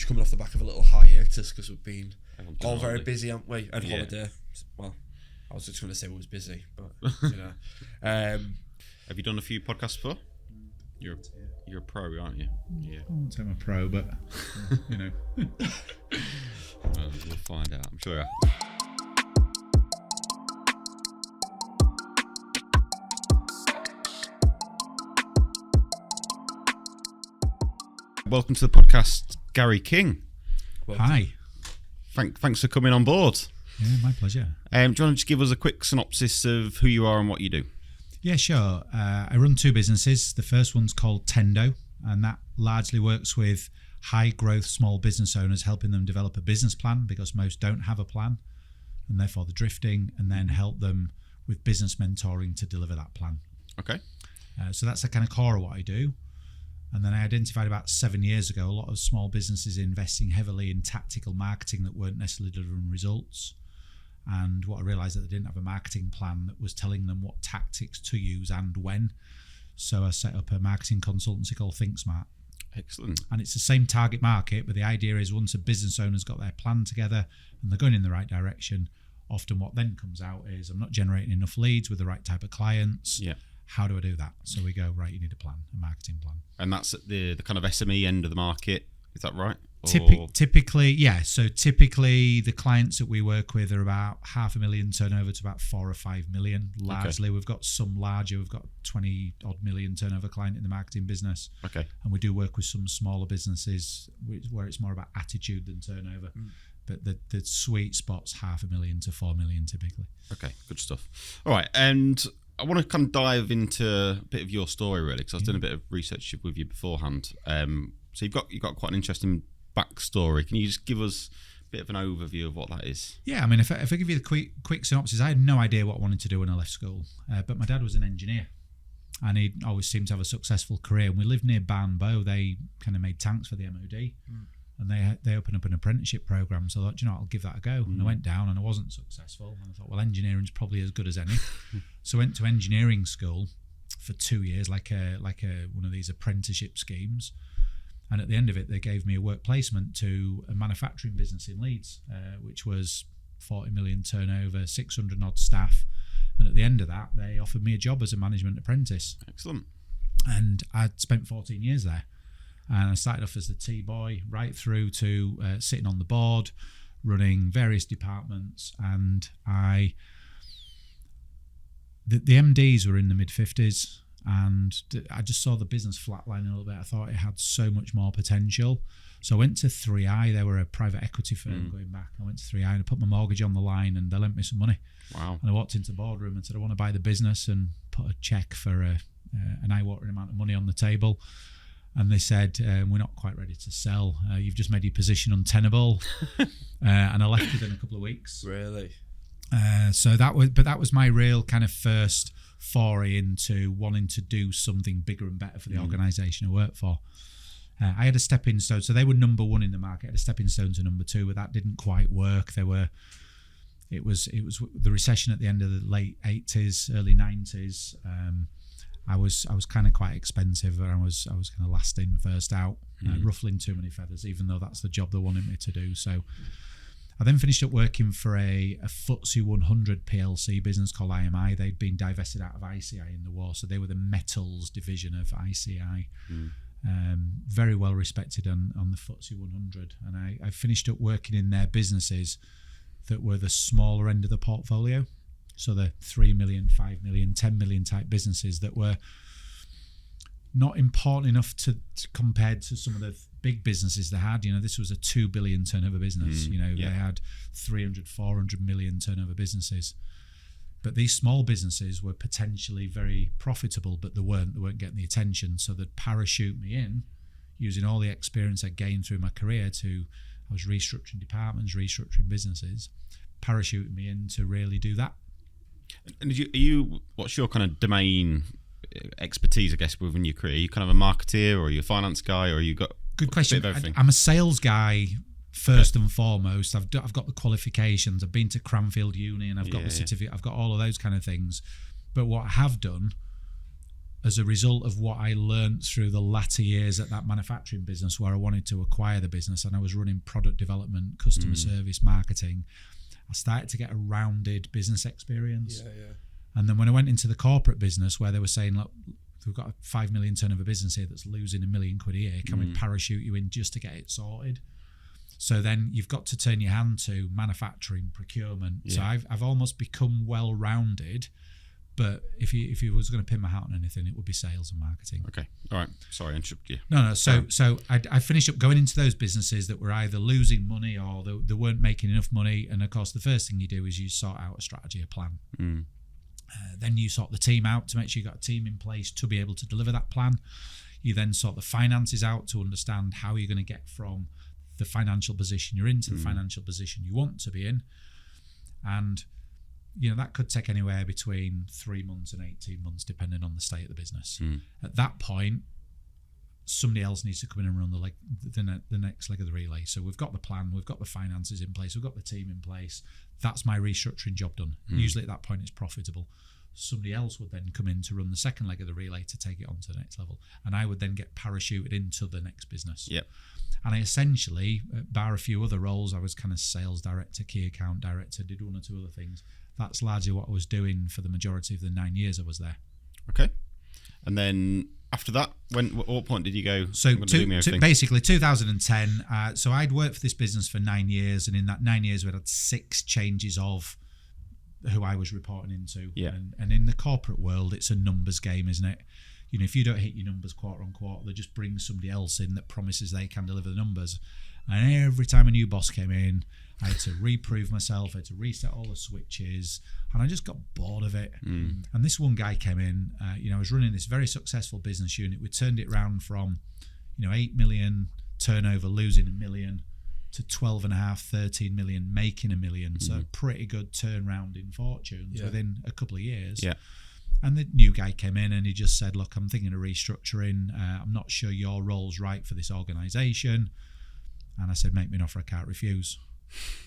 much coming off the back of a little hiatus because we've been all very busy, haven't we? And holiday. Well, I was just going to say we was busy, but you know. Have you done a few podcasts before? You're a pro, aren't you? Yeah. I won't say I'm a pro, but you know. We'll find out. I'm sure. Welcome to the podcast, Gary King. Welcome. Hi. Thanks for coming on board. Yeah, my pleasure. Do you want to just give us a quick synopsis of who you are and what you do? Yeah, sure. I run two businesses. The first one's called Tendo, and that largely works with high growth small business owners, helping them develop a business plan because most don't have a plan and therefore they're drifting, and then help them with business mentoring to deliver that plan. Okay. So that's the kind of core of what I do. And then I identified about 7 years ago a lot of small businesses investing heavily in tactical marketing that weren't necessarily delivering results. And what I realised that they didn't have a marketing plan that was telling them what tactics to use and when. So I set up a marketing consultancy called Think Smart. Excellent. And it's the same target market, but the idea is once a business owner's got their plan together and they're going in the right direction, often what then comes out is I'm not generating enough leads with the right type of clients. Yeah. How do I do that? So we go, right, you need a plan, a marketing plan. And that's at the kind of SME end of the market. Is that right? Typically, yeah. So typically the clients that we work with are about 500,000 turnover to about 4 or 5 million. Largely, We've got some larger. We've got 20 odd million turnover client in the marketing business. Okay. And we do work with some smaller businesses where it's more about attitude than turnover. But the sweet spot's 500,000 to 4 million typically. Okay, good stuff. All right, and I want to kind of dive into a bit of your story really, because I was doing a bit of research with you beforehand. So you've got quite an interesting backstory. Can you just give us a bit of an overview of what that is? Yeah, I mean, if I give you the quick synopsis, I had no idea what I wanted to do when I left school, but my dad was an engineer, and he always seemed to have a successful career. And we lived near Barnbow. They kind of made tanks for the MOD. And they opened up an apprenticeship program. So I thought, I'll give that a go. And I went down and I wasn't successful. And I thought, well, engineering's probably as good as any. So I went to engineering school for 2 years, like one of these apprenticeship schemes. And at the end of it, they gave me a work placement to a manufacturing business in Leeds, which was 40 million turnover, 600 odd staff. And at the end of that, they offered me a job as a management apprentice. Excellent. And I'd spent 14 years there. And I started off as the T-boy right through to sitting on the board, running various departments. And the MDs were in the mid-50s, and I just saw the business flatlining a little bit. I thought it had so much more potential. So I went to 3i. They were a private equity firm going back. I went to 3i and I put my mortgage on the line and they lent me some money. Wow. And I walked into the boardroom and said, I want to buy the business, and put a cheque for an eye-watering amount of money on the table. And they said, we're not quite ready to sell. You've just made your position untenable. And I left within a couple of weeks. Really? So that was my real kind of first foray into wanting to do something bigger and better for the organisation I worked for. I had a stepping stone. So they were number one in the market. I had a stepping stone to number two, but that didn't quite work. It was the recession at the end of the late 80s, early 90s. I was kind of quite expensive, and I was kind of last in, first out, ruffling too many feathers, even though that's the job they wanted me to do. So I then finished up working for a FTSE 100 PLC business called IMI. They'd been divested out of ICI in the war, so they were the metals division of ICI. Very well respected on the FTSE 100. And I finished up working in their businesses that were the smaller end of the portfolio. So the 3 million, 5 million, 10 million type businesses that were not important enough to compared to some of the big businesses they had. This was a 2 billion turnover business. They had 300, 400 million turnover businesses. But these small businesses were potentially very profitable, but they weren't getting the attention. So they'd parachute me in using all the experience I gained through my career I was restructuring departments, restructuring businesses, parachuting me in to really do that. And what's your kind of domain expertise, I guess, within your career? Are you kind of a marketeer, or are you a finance guy, or you got good question? A bit of everything? I'm a sales guy first and foremost. I've got the qualifications. I've been to Cranfield Uni, and I've got the certificate. I've got all of those kind of things. But what I have done as a result of what I learned through the latter years at that manufacturing business where I wanted to acquire the business and I was running product development, customer service, marketing, I started to get a rounded business experience. And then when I went into the corporate business where they were saying, look, we've got a 5 million turnover business here that's losing £1 million a year, can we parachute you in just to get it sorted? So then you've got to turn your hand to manufacturing, procurement. So I've almost become well-rounded. But if you was going to pin my hat on anything, it would be sales and marketing. Okay. All right. Sorry, I interrupted you. No. So I finished up going into those businesses that were either losing money or they weren't making enough money. And of course, the first thing you do is you sort out a strategy, a plan. Then you sort the team out to make sure you've got a team in place to be able to deliver that plan. You then sort the finances out to understand how you're going to get from the financial position you're in to the financial position you want to be in. And that could take anywhere between 3 months and 18 months, depending on the state of the business. At that point, somebody else needs to come in and run the next leg of the relay. So we've got the plan, we've got the finances in place, we've got the team in place. That's my restructuring job done. Usually at that point, it's profitable. Somebody else would then come in to run the second leg of the relay to take it on to the next level. And I would then get parachuted into the next business. And I essentially, bar a few other roles, I was kind of sales director, key account director, did one or two other things. That's largely what I was doing for the majority of the 9 years I was there. Okay. And then after that, what point did you go? So basically 2010. So I'd worked for this business for 9 years, and in that 9 years we had 6 changes of who I was reporting into. And in the corporate world, it's a numbers game, isn't it? If you don't hit your numbers quarter on quarter, they just bring somebody else in that promises they can deliver the numbers. And every time a new boss came in, I had to reprove myself, I had to reset all the switches, and I just got bored of it. And this one guy came in, I was running this very successful business unit. We turned it around from, 8 million turnover, losing $1 million, to 12.5, 13 million, making $1 million. So a pretty good turnaround in fortunes within a couple of years. And the new guy came in and he just said, look, I'm thinking of restructuring. I'm not sure your role's right for this organisation. And I said, make me an offer I can't refuse.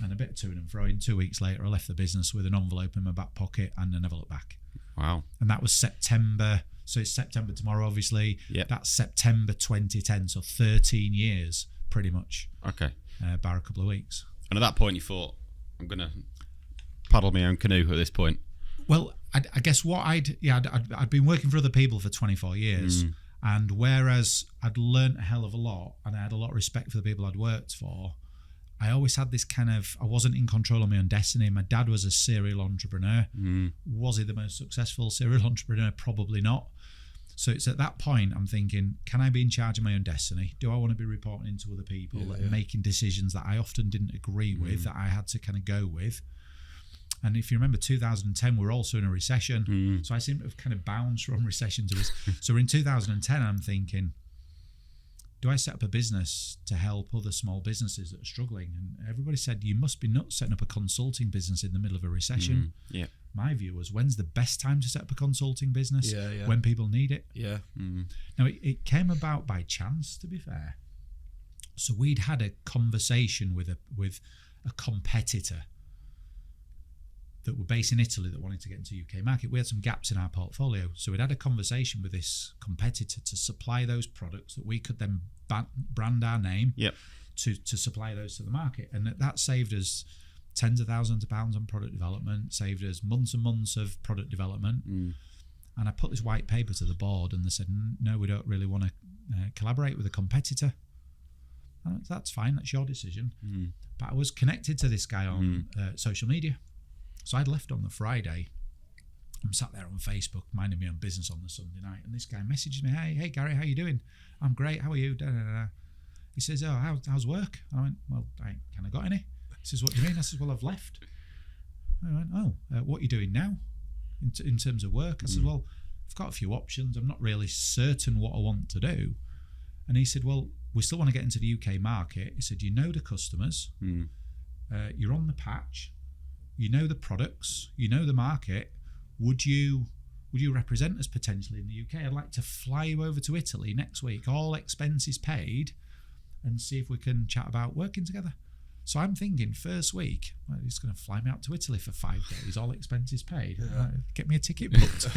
And a bit of to and fro. 2 weeks later, I left the business with an envelope in my back pocket and I never looked back. Wow. And that was September. So it's September tomorrow, obviously. That's September 2010. So 13 years, pretty much. Okay. Bar a couple of weeks. And at that point, you thought, I'm going to paddle my own canoe at this point. Well, I guess what I'd been working for other people for 24 years. And whereas I'd learnt a hell of a lot and I had a lot of respect for the people I'd worked for, I always had this kind of, I wasn't in control of my own destiny. My dad was a serial entrepreneur. Was he the most successful serial entrepreneur? Probably not. So it's at that point I'm thinking, can I be in charge of my own destiny? Do I want to be reporting into other people and making decisions that I often didn't agree with, that I had to kind of go with? And if you remember 2010, we were also in a recession. So I seem to have kind of bounced from recession to this. So in 2010, I'm thinking, do I set up a business to help other small businesses that are struggling? And everybody said, you must be nuts setting up a consulting business in the middle of a recession. My view was, when's the best time to set up a consulting business? When people need it. Now, it came about by chance, to be fair. So we'd had a conversation with a competitor that were based in Italy that wanted to get into the UK market. We had some gaps in our portfolio. So we'd had a conversation with this competitor to supply those products that we could then brand our name to supply those to the market. And that saved us tens of thousands of pounds on product development, saved us months and months of product development. And I put this white paper to the board and they said, no, we don't really want to collaborate with a competitor. And that's fine, that's your decision. But I was connected to this guy on social media. So I'd left on the Friday. I'm sat there on Facebook, minding my own business on the Sunday night, and this guy messages me, hey Gary, how you doing? I'm great, how are you? He says, oh, how's work? I went, well, I ain't kind of got any. He says, what do you mean? I said, well, I've left. I went, what are you doing now in terms of work? I said, well, I've got a few options. I'm not really certain what I want to do. And he said, well, we still want to get into the UK market. He said, you know the customers, you're on the patch, you know the products, you know the market. Would you represent us potentially in the UK? I'd like to fly you over to Italy next week, all expenses paid, and see if we can chat about working together. So I'm thinking first week, well, he's going to fly me out to Italy for 5 days, all expenses paid. Get me a ticket booked.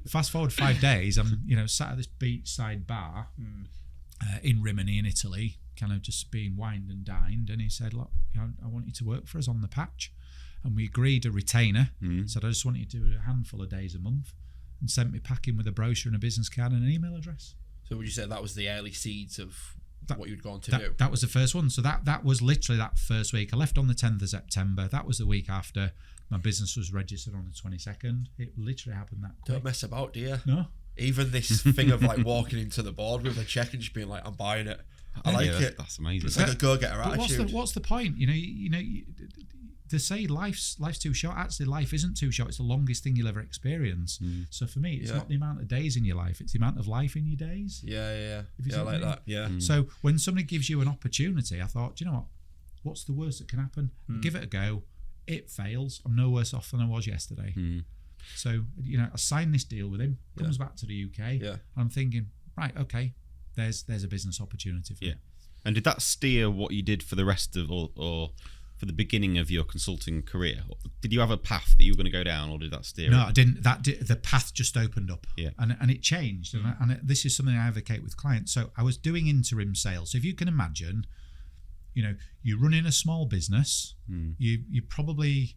Fast forward 5 days, I'm sat at this beachside bar in Rimini in Italy, kind of just being wined and dined. And he said, look, I want you to work for us on the patch. And we agreed a retainer. Said, I just want you to do a handful of days a month, and sent me packing with a brochure and a business card and an email address. So would you say that was the early seeds of what you'd gone to do? That was the first one. So that was literally that first week. I left on the 10th of September. That was the week after. My business was registered on the 22nd. It literally happened that quick. Don't mess about, do you? No. Even this thing of like walking into the board with a check and just being like, I'm buying it. I like it. That's amazing. It's like a go-getter attitude. What's the point? To say life's too short. Actually, life isn't too short. It's the longest thing you'll ever experience. So for me, it's not the amount of days in your life; it's the amount of life in your days. Yeah. I like that. Yeah. So when somebody gives you an opportunity, I thought, do you know what? What's the worst that can happen? Give it a go. It fails. I'm no worse off than I was yesterday. So I signed this deal with him. Comes back to the UK. Yeah. I'm thinking, right, okay, there's a business opportunity for me. And did that steer what you did for the rest of, or for the beginning of your consulting career? Did you have a path that you were going to go down, or did that steer? No, I didn't. The path just opened up, and it changed. And this is something I advocate with clients. So I was doing interim sales. So if you can imagine, you're running a small business. You probably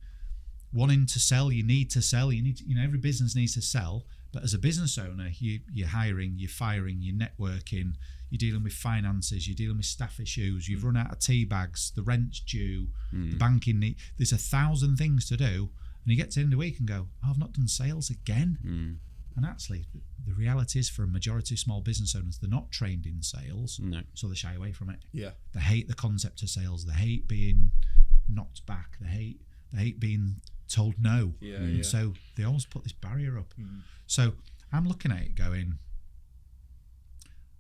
wanting to sell. You need to sell. You need to, every business needs to sell. But as a business owner, you're hiring, you're firing, you're networking, you're dealing with finances, you're dealing with staff issues, you've run out of tea bags, the rent's due, the banking need. There's 1,000 things to do, and you get to the end of the week and go, oh, I've not done sales again. And actually, the reality is for a majority of small business owners, they're not trained in sales, so they shy away from it. Yeah, they hate the concept of sales. They hate being knocked back. They hate being told no. And so they almost put this barrier up. So I'm looking at it going,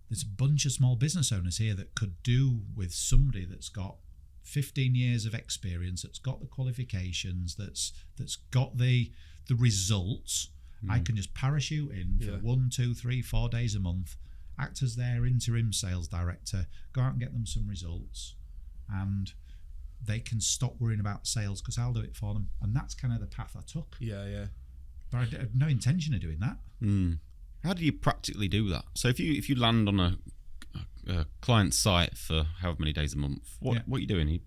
there's a bunch of small business owners here that could do with somebody that's got 15 years of experience, that's got the qualifications, that's got the results. I can just parachute in for 1, 2, 3, 4 days a month, act as their interim sales director, go out and get them some results, and they can stop worrying about sales because I'll do it for them. And that's kind of the path I took. Yeah. But I had no intention of doing that. How do you practically do that? So if you land on a client site for however many days a month, what are you doing? Are you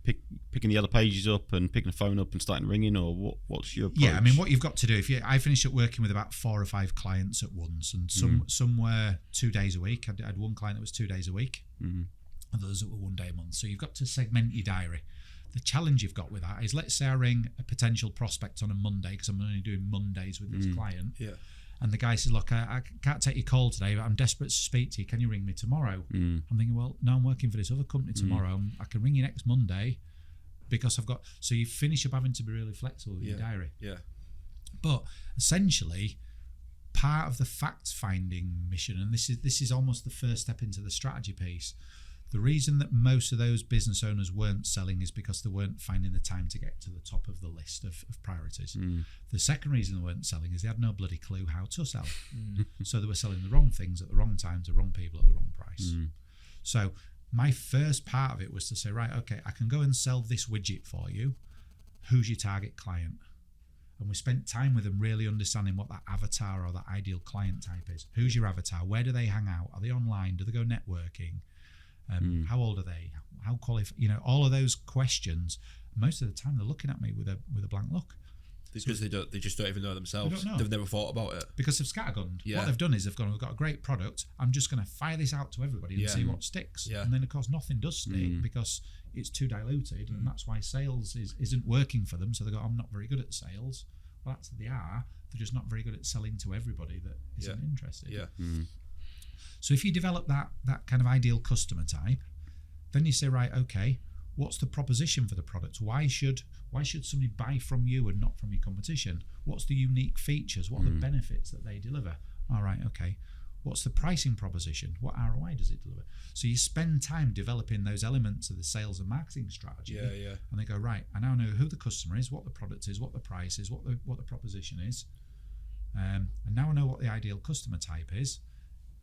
picking the other pages up and picking the phone up and starting ringing, or what's your approach? Yeah, I mean, what you've got to do, I finished up working with about 4 or 5 clients at once, and some were 2 days a week. I had one client that was 2 days a week, and others that were 1 day a month. So you've got to segment your diary. The challenge you've got with that is, let's say I ring a potential prospect on a Monday, because I'm only doing Mondays with this client. Yeah. And the guy says, look, I can't take your call today, but I'm desperate to speak to you. Can you ring me tomorrow? I'm thinking, well, no, I'm working for this other company tomorrow. I can ring you next Monday because I've got... So you finish up having to be really flexible with your diary. Yeah. But essentially, part of the fact-finding mission, and this is almost the first step into the strategy piece, the reason that most of those business owners weren't selling is because they weren't finding the time to get to the top of the list of priorities. The second reason they weren't selling is they had no bloody clue how to sell. So they were selling the wrong things at the wrong time to wrong people at the wrong price. So my first part of it was to say, right, okay, I can go and sell this widget for you. Who's your target client? And we spent time with them really understanding what that avatar or that ideal client type is. Who's your avatar? Where do they hang out? Are they online? Do they go networking? How old are they? How qualified? All of those questions. Most of the time, they're looking at me with a blank look. Because they just don't even know themselves. They've never thought about it. Because they've scattergunned. What they've done is they've gone, we've got a great product. I'm just going to fire this out to everybody and see what sticks. And then, of course, nothing does stick because it's too diluted, and that's why sales isn't working for them. So they go, I'm not very good at sales. Well, they are. They're just not very good at selling to everybody that isn't interested. So if you develop that kind of ideal customer type, then you say, right, okay, what's the proposition for the product? Why should somebody buy from you and not from your competition? What's the unique features? What are the benefits that they deliver? All right, okay. What's the pricing proposition? What ROI does it deliver? So you spend time developing those elements of the sales and marketing strategy. And they go, right, I now know who the customer is, what the product is, what the price is, what the proposition is. And now I know what the ideal customer type is.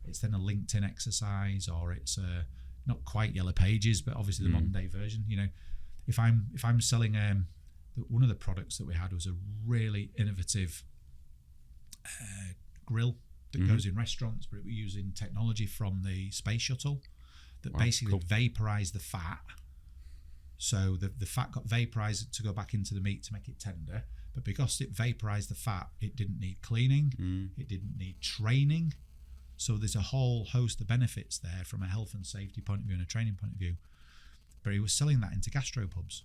It's then a LinkedIn exercise, or it's not quite Yellow Pages, but obviously the modern day version. if I'm selling one of the products that we had was a really innovative grill that goes in restaurants, but we're using technology from the space shuttle that basically vaporized the fat. So the fat got vaporized to go back into the meat to make it tender, but because it vaporized the fat, it didn't need cleaning, it didn't need training. So there's a whole host of benefits there from a health and safety point of view and a training point of view. But he was selling that into gastropubs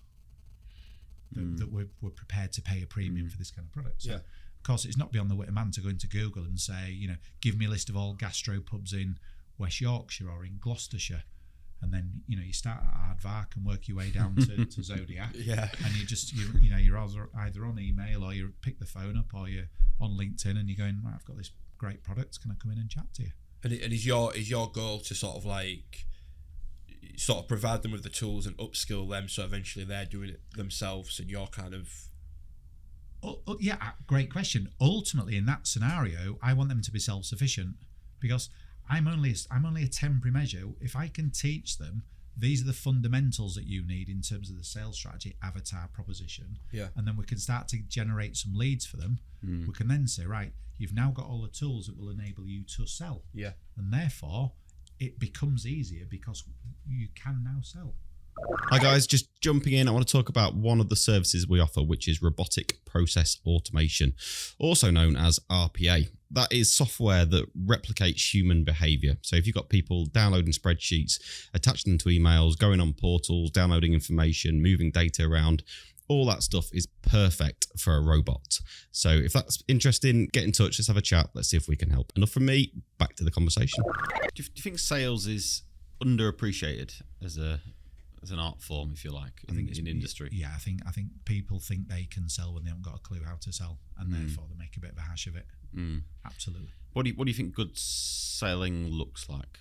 that were prepared to pay a premium for this kind of product. So, of course, it's not beyond the wit of man to go into Google and say, give me a list of all gastropubs in West Yorkshire or in Gloucestershire. And then, you start at Aardvark and work your way down to Zodiac. And you're either on email or you pick the phone up or you're on LinkedIn and you're going, right, I've got this great product. Can I come in and chat to you? And is your goal to sort of provide them with the tools and upskill them so eventually they're doing it themselves and you're kind of... Great question. Ultimately, in that scenario, I want them to be self-sufficient because I'm only a temporary measure. If I can teach them, these are the fundamentals that you need in terms of the sales strategy, avatar, proposition, and then we can start to generate some leads for them. We can then say, right, you've now got all the tools that will enable you to sell. And therefore, it becomes easier because you can now sell. Hi guys, just jumping in, I want to talk about one of the services we offer, which is robotic process automation, also known as RPA. That is software that replicates human behavior. So if you've got people downloading spreadsheets, attaching them to emails, going on portals, downloading information, moving data around, all that stuff is perfect for a robot. So if that's interesting, get in touch, let's have a chat, let's see if we can help. Enough from me, back to the conversation. Do you think sales is underappreciated as an art form, if you like, in industry? Yeah, I think people think they can sell when they haven't got a clue how to sell, and therefore they make a bit of a hash of it. Absolutely. What do you think good selling looks like?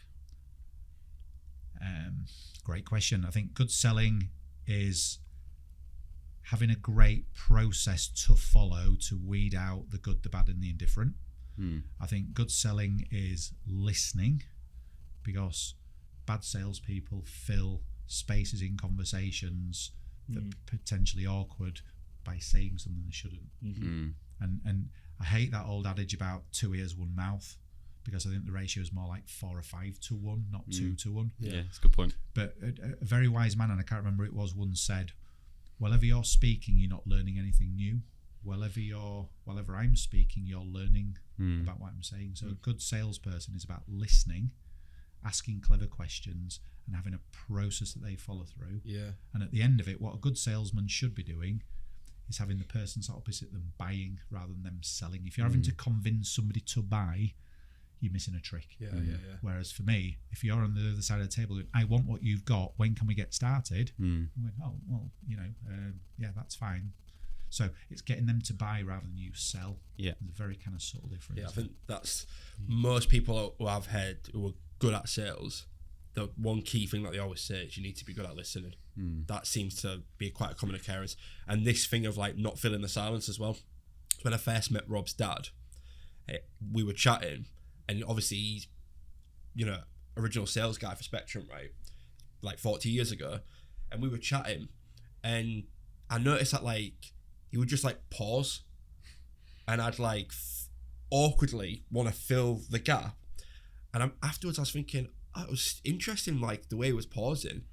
Great question. I think good selling is having a great process to follow to weed out the good, the bad, and the indifferent. I think good selling is listening, because bad salespeople fill spaces in conversations that are potentially awkward by saying something they shouldn't. And I hate that old adage about 2 ears, 1 mouth, because I think the ratio is more like 4 or 5 to 1, not 2 to 1. Yeah, that's a good point. But a very wise man, and I can't remember who it was, once said, whenever you're speaking, you're not learning anything new. Whenever I'm speaking, you're learning about what I'm saying. So a good salesperson is about listening, asking clever questions, and having a process that they follow through. And at the end of it, what a good salesman should be doing is having the person opposite them buying rather than them selling. If you're having to convince somebody to buy, you're missing a trick. Whereas for me, if you're on the other side of the table, I want what you've got, when can we get started? I'm going, oh, well, that's fine. So it's getting them to buy rather than you sell. There's a very kind of subtle difference. I think that's most people who I've heard who are good at sales, the one key thing that they always say is you need to be good at listening. That seems to be quite a common occurrence. And this thing of like not filling the silence as well. When I first met Rob's dad, we were chatting, and obviously he's, original sales guy for Spectrum, right? Like 40 years ago. And we were chatting, and I noticed that like he would just like pause, and I'd like awkwardly want to fill the gap. And afterwards I was thinking, it was interesting, like the way he was pausing.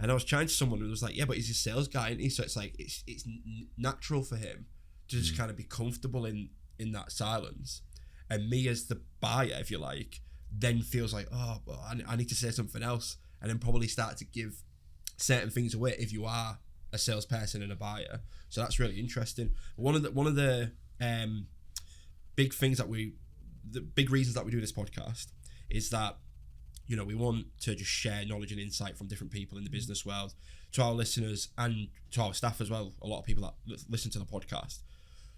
And I was chatting to someone who was like, yeah, but he's a sales guy, isn't he? So it's like it's natural for him to just kind of be comfortable in that silence. And me as the buyer, if you like, then feels like, oh, well, I need to say something else, and then probably start to give certain things away if you are a salesperson and a buyer. So that's really interesting. One of the big things the big reasons that we do this podcast is that, we want to just share knowledge and insight from different people in the business world to our listeners and to our staff as well. A lot of people that listen to the podcast.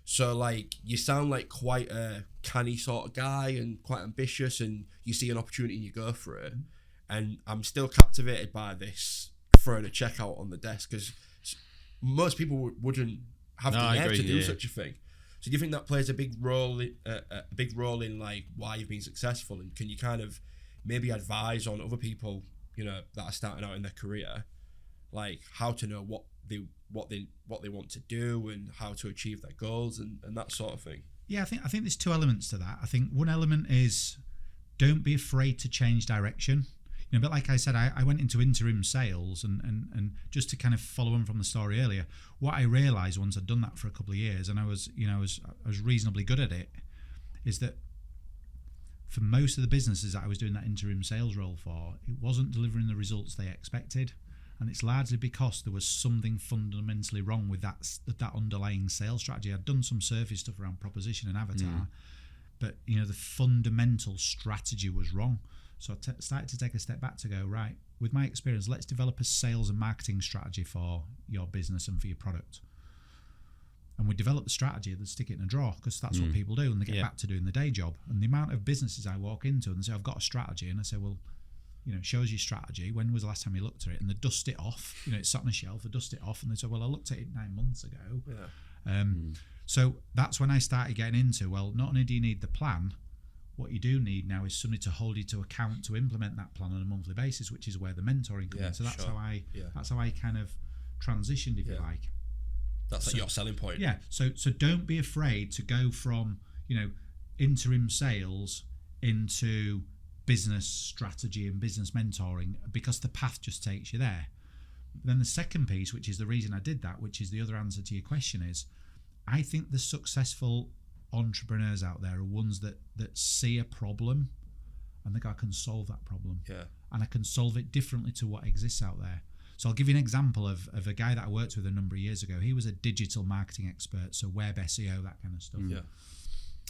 So like you sound like quite a canny sort of guy and quite ambitious, and you see an opportunity and you go for it. And I'm still captivated by this throwing a checkout on the desk, because most people wouldn't have the nerve to do such a thing. So do you think that plays a big role in like why you've been successful? And can you kind of maybe advise on other people, that are starting out in their career, like how to know what they want to do and how to achieve their goals and that sort of thing. Yeah, I think there's two elements to that. I think one element is don't be afraid to change direction. But like I said, I went into interim sales and just to kind of follow on from the story earlier, what I realised once I'd done that for a couple of years and I was reasonably good at it, is that for most of the businesses that I was doing that interim sales role for, it wasn't delivering the results they expected. And it's largely because there was something fundamentally wrong with that underlying sales strategy. I'd done some surface stuff around proposition and avatar, but the fundamental strategy was wrong. So I started to take a step back to go, right, with my experience, let's develop a sales and marketing strategy for your business and for your product. And we develop the strategy, they stick it in a drawer because that's what people do, and they get back to doing the day job. And the amount of businesses I walk into and they say, I've got a strategy, and I say, well, show us your strategy. When was the last time you looked at it? And they dust it off. It's sat on a shelf. They dust it off, and they say, well, I looked at it 9 months ago. Yeah. So that's when I started getting into, well, not only do you need the plan, what you do need now is somebody to hold you to account to implement that plan on a monthly basis, which is where the mentoring comes in. So that's how I kind of transitioned, if you like. That's like your selling point. Yeah. So don't be afraid to go from interim sales into business strategy and business mentoring, because the path just takes you there. Then the second piece, which is the reason I did that, which is the other answer to your question, is I think the successful entrepreneurs out there are ones that see a problem and think I can solve that problem. Yeah. And I can solve it differently to what exists out there. So I'll give you an example of a guy that I worked with a number of years ago. He was a digital marketing expert, so web SEO, that kind of stuff. Yeah.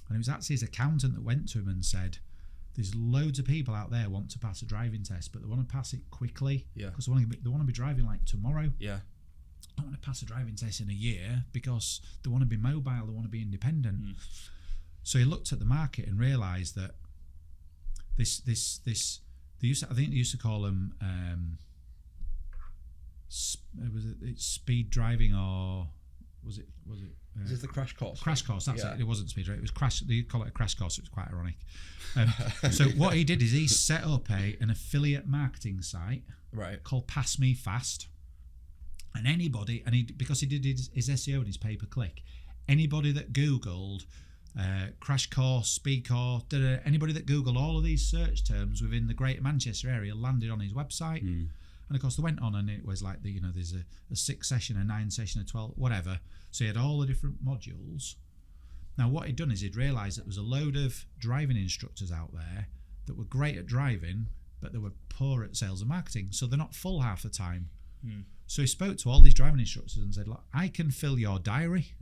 And it was actually his accountant that went to him and said, there's loads of people out there want to pass a driving test, but they want to pass it quickly. Yeah. Because they want to be driving like tomorrow. Yeah. They want to pass a driving test in a year because they want to be mobile, they want to be independent. So he looked at the market and realised that they used to call them it's speed driving, or was it is this the crash course? Crash course, that's it. It wasn't speed driving. It was crash. They call it a crash course. It was quite ironic. So what he did is he set up an affiliate marketing site called Pass Me Fast. And anybody, because he did his SEO and his pay-per-click, anybody that Googled crash course, speed course, anybody that Googled all of these search terms within the Greater Manchester area landed on his website. And of course they went on, and it was like there's a 6 session, a 9 session, a 12, whatever. So he had all the different modules. Now what he'd done is he'd realised that there was a load of driving instructors out there that were great at driving, but they were poor at sales and marketing. So they're not full half the time. So he spoke to all these driving instructors and said, look, I can fill your diary.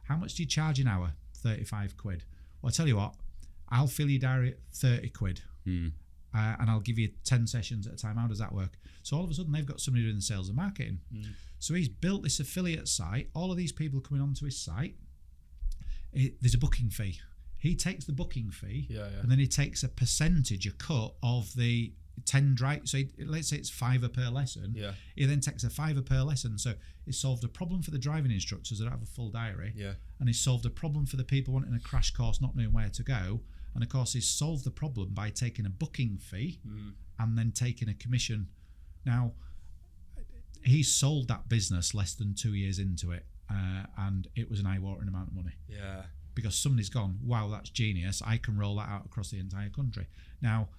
How much do you charge an hour? 35 quid. Well, I'll tell you what, I'll fill your diary at 30 quid. And I'll give you 10 sessions at a time. How does that work? So all of a sudden they've got somebody doing the sales and marketing. So he's built this affiliate site. All of these people coming onto his site. There's a booking fee. He takes the booking fee, and then he takes a percentage, a cut of the 10 drive. So let's say it's $5 per lesson. He then takes a $5 per lesson. So he solved a problem for the driving instructors that don't have a full diary. And he solved a problem for the people wanting a crash course, not knowing where to go. And of course, he's solved the problem by taking a booking fee and then taking a commission. Now, he sold that business less than 2 years into it, and it was an eye-watering amount of money. Yeah. Because somebody's gone, wow, that's genius. I can roll that out across the entire country. Now,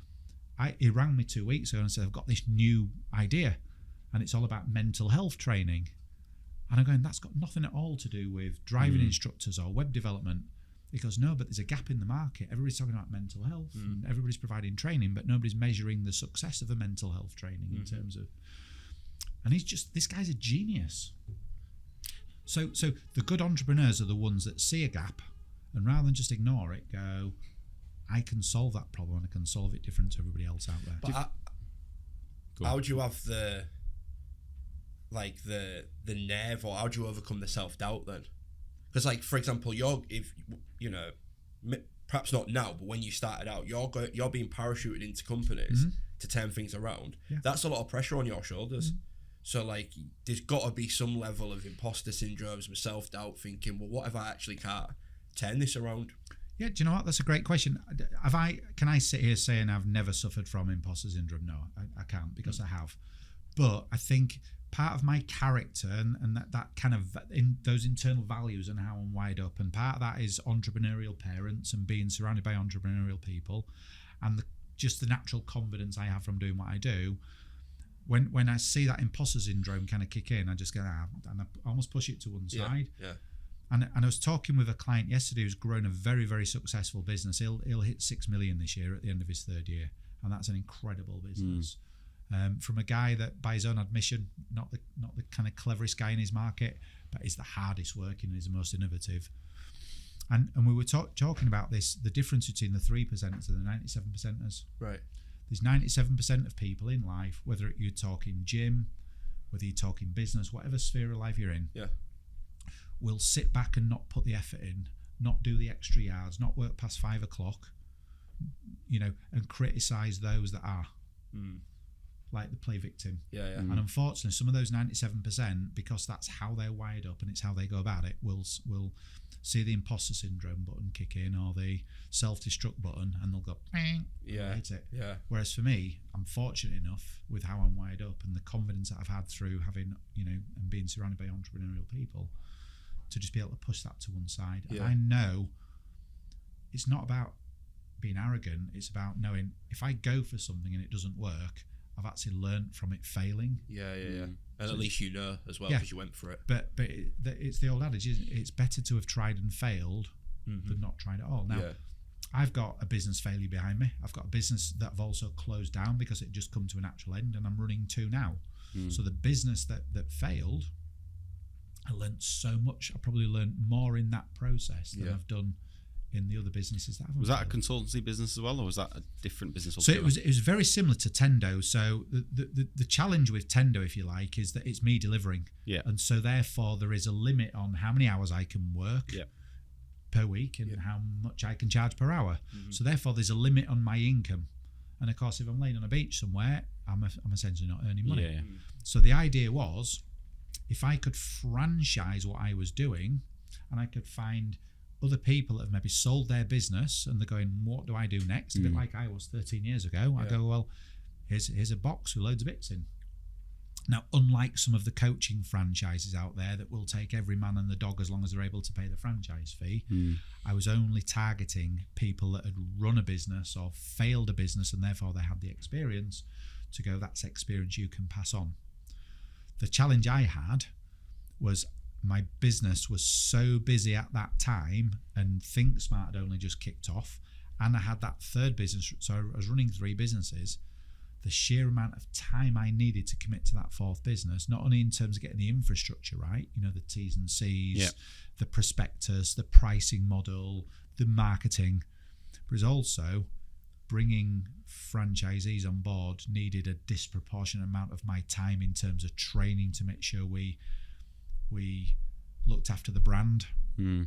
he rang me 2 weeks ago and said, I've got this new idea, and it's all about mental health training. And I'm going, that's got nothing at all to do with driving instructors or web development. He goes, no, but there's a gap in the market. Everybody's talking about mental health, and everybody's providing training, but nobody's measuring the success of a mental health training in terms of. And this guy's a genius. So the good entrepreneurs are the ones that see a gap, and rather than just ignore it, go, I can solve that problem, and I can solve it different to everybody else out there. But how do you have the nerve, or how do you overcome the self-doubt then? Because, like, for example, perhaps not now, but when you started out, you're being parachuted into companies to turn things around. That's a lot of pressure on your shoulders. So, like, there's got to be some level of imposter syndrome, some self-doubt, thinking, well, what if I actually can't turn this around? Yeah, do you know what? That's a great question. Can I sit here saying I've never suffered from imposter syndrome? No, I can't, because I have. But I think part of my character and that kind of in those internal values and how I'm wired up, and part of that is entrepreneurial parents and being surrounded by entrepreneurial people, and just the natural confidence I have from doing what I do. When I see that imposter syndrome kind of kick in, I just go and I almost push it to one side. Yeah. And I was talking with a client yesterday who's grown a very, very successful business. He'll hit 6 million this year at the end of his 3rd year, and that's an incredible business. From a guy that, by his own admission, not the kind of cleverest guy in his market, but is the hardest working and is the most innovative. And we were talking about this, the difference between the 3%ers and the 97%ers. Right. There's 97% of people in life, whether you're talking gym, whether you're talking business, whatever sphere of life you're in, will sit back and not put the effort in, not do the extra yards, not work past 5 o'clock, and criticise those that are. Like the play victim. And unfortunately, some of those 97%, because that's how they're wired up and it's how they go about it, will see the imposter syndrome button kick in or the self-destruct button, and they'll go, hit it. Whereas for me, I'm fortunate enough with how I'm wired up and the confidence that I've had through having, and being surrounded by entrepreneurial people, to just be able to push that to one side. And I know it's not about being arrogant. It's about knowing if I go for something and it doesn't work, I've actually learned from it failing. And at least you know as well because you went for it. But it's the old adage, isn't it? It's better to have tried and failed than not tried at all. Now, I've got a business failure behind me. I've got a business that I've also closed down because it just come to a natural end, and I'm running 2 now. So the business that failed, I learned so much. I probably learned more in that process than I've done in the other businesses that haven't. Was that a consultancy business as well, or was that a different business altogether? So it was very similar to Tendo. So the challenge with Tendo, if you like, is that it's me delivering. And so therefore there is a limit on how many hours I can work per week and how much I can charge per hour. So therefore there's a limit on my income. And of course, if I'm laying on a beach somewhere, I'm essentially not earning money. So the idea was, if I could franchise what I was doing, and I could find other people that have maybe sold their business and they're going, what do I do next? A bit like I was 13 years ago. I go, well, here's a box with loads of bits in. Now, unlike some of the coaching franchises out there that will take every man and the dog as long as they're able to pay the franchise fee, I was only targeting people that had run a business or failed a business, and therefore they had the experience to go, that's experience you can pass on. The challenge I had was my business was so busy at that time, and Think Smart had only just kicked off, and I had that 3rd business, so I was running 3 businesses. The sheer amount of time I needed to commit to that 4th business, not only in terms of getting the infrastructure right, the T's and C's, the prospectus, the pricing model, the marketing, but it's also bringing franchisees on board needed a disproportionate amount of my time in terms of training to make sure we looked after the brand. And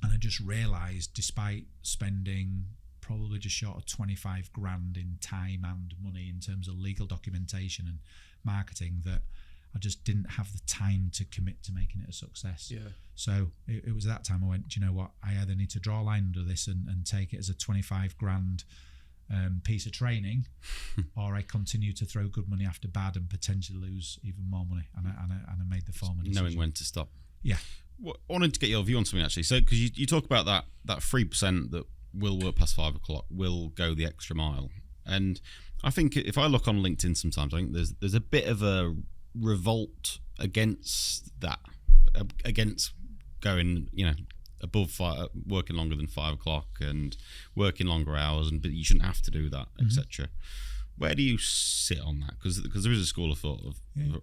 I just realised, despite spending probably just short of 25 grand in time and money in terms of legal documentation and marketing, that I just didn't have the time to commit to making it a success. So it was that time I went, do you know what, I either need to draw a line under this and take it as a 25 grand piece of training, or I continue to throw good money after bad and potentially lose even more money. And I made the former decision. Knowing when to stop. Well, I wanted to get your view on something actually. So, because you talk about that 3% that will work past 5 o'clock, will go the extra mile, and I think if I look on LinkedIn sometimes, I think there's a bit of a revolt against that, against going, above 5, working longer than 5 o'clock and working longer hours, but you shouldn't have to do that, etc. Where do you sit on that? Because there is a school of thought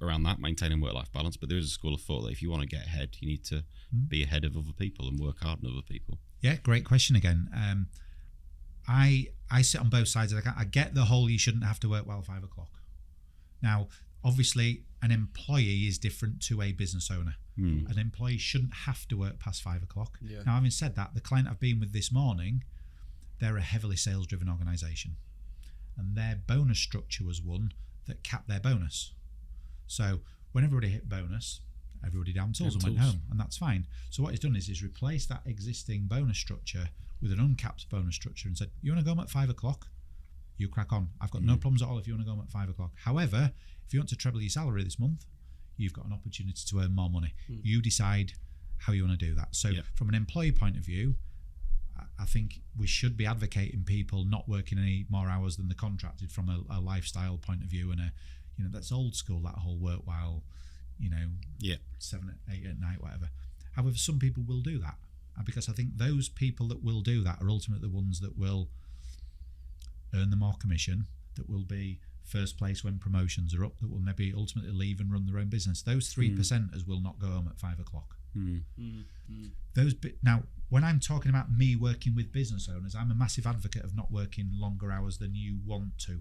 around that, maintaining work-life balance, but there is a school of thought that if you want to get ahead, you need to be ahead of other people and work hard on other people. Yeah, great question again. I sit on both sides of the. I get the whole you shouldn't have to work well 5 o'clock. Now, obviously, an employee is different to a business owner. An employee shouldn't have to work past 5 o'clock. Now, having said that, the client I've been with this morning, they're a heavily sales-driven organisation, and their bonus structure was one that capped their bonus. So when everybody hit bonus, everybody down tools and went home, and that's fine. So what he's done is he's replaced that existing bonus structure with an uncapped bonus structure and said, you want to go home at 5 o'clock? You crack on. I've got no problems at all if you want to go home at 5 o'clock. However, if you want to treble your salary this month, you've got an opportunity to earn more money. You decide how you want to do that. So from an employee point of view, I think we should be advocating people not working any more hours than the contracted from a lifestyle point of view, and that's old school, that whole work while 7, 8 at night, whatever. However, some people will do that, because I think those people that will do that are ultimately the ones that will earn the more commission, that will be first place when promotions are up, that will maybe ultimately leave and run their own business. Those 3%ers will not go home at 5 o'clock. Now, when I'm talking about me working with business owners, I'm a massive advocate of not working longer hours than you want to.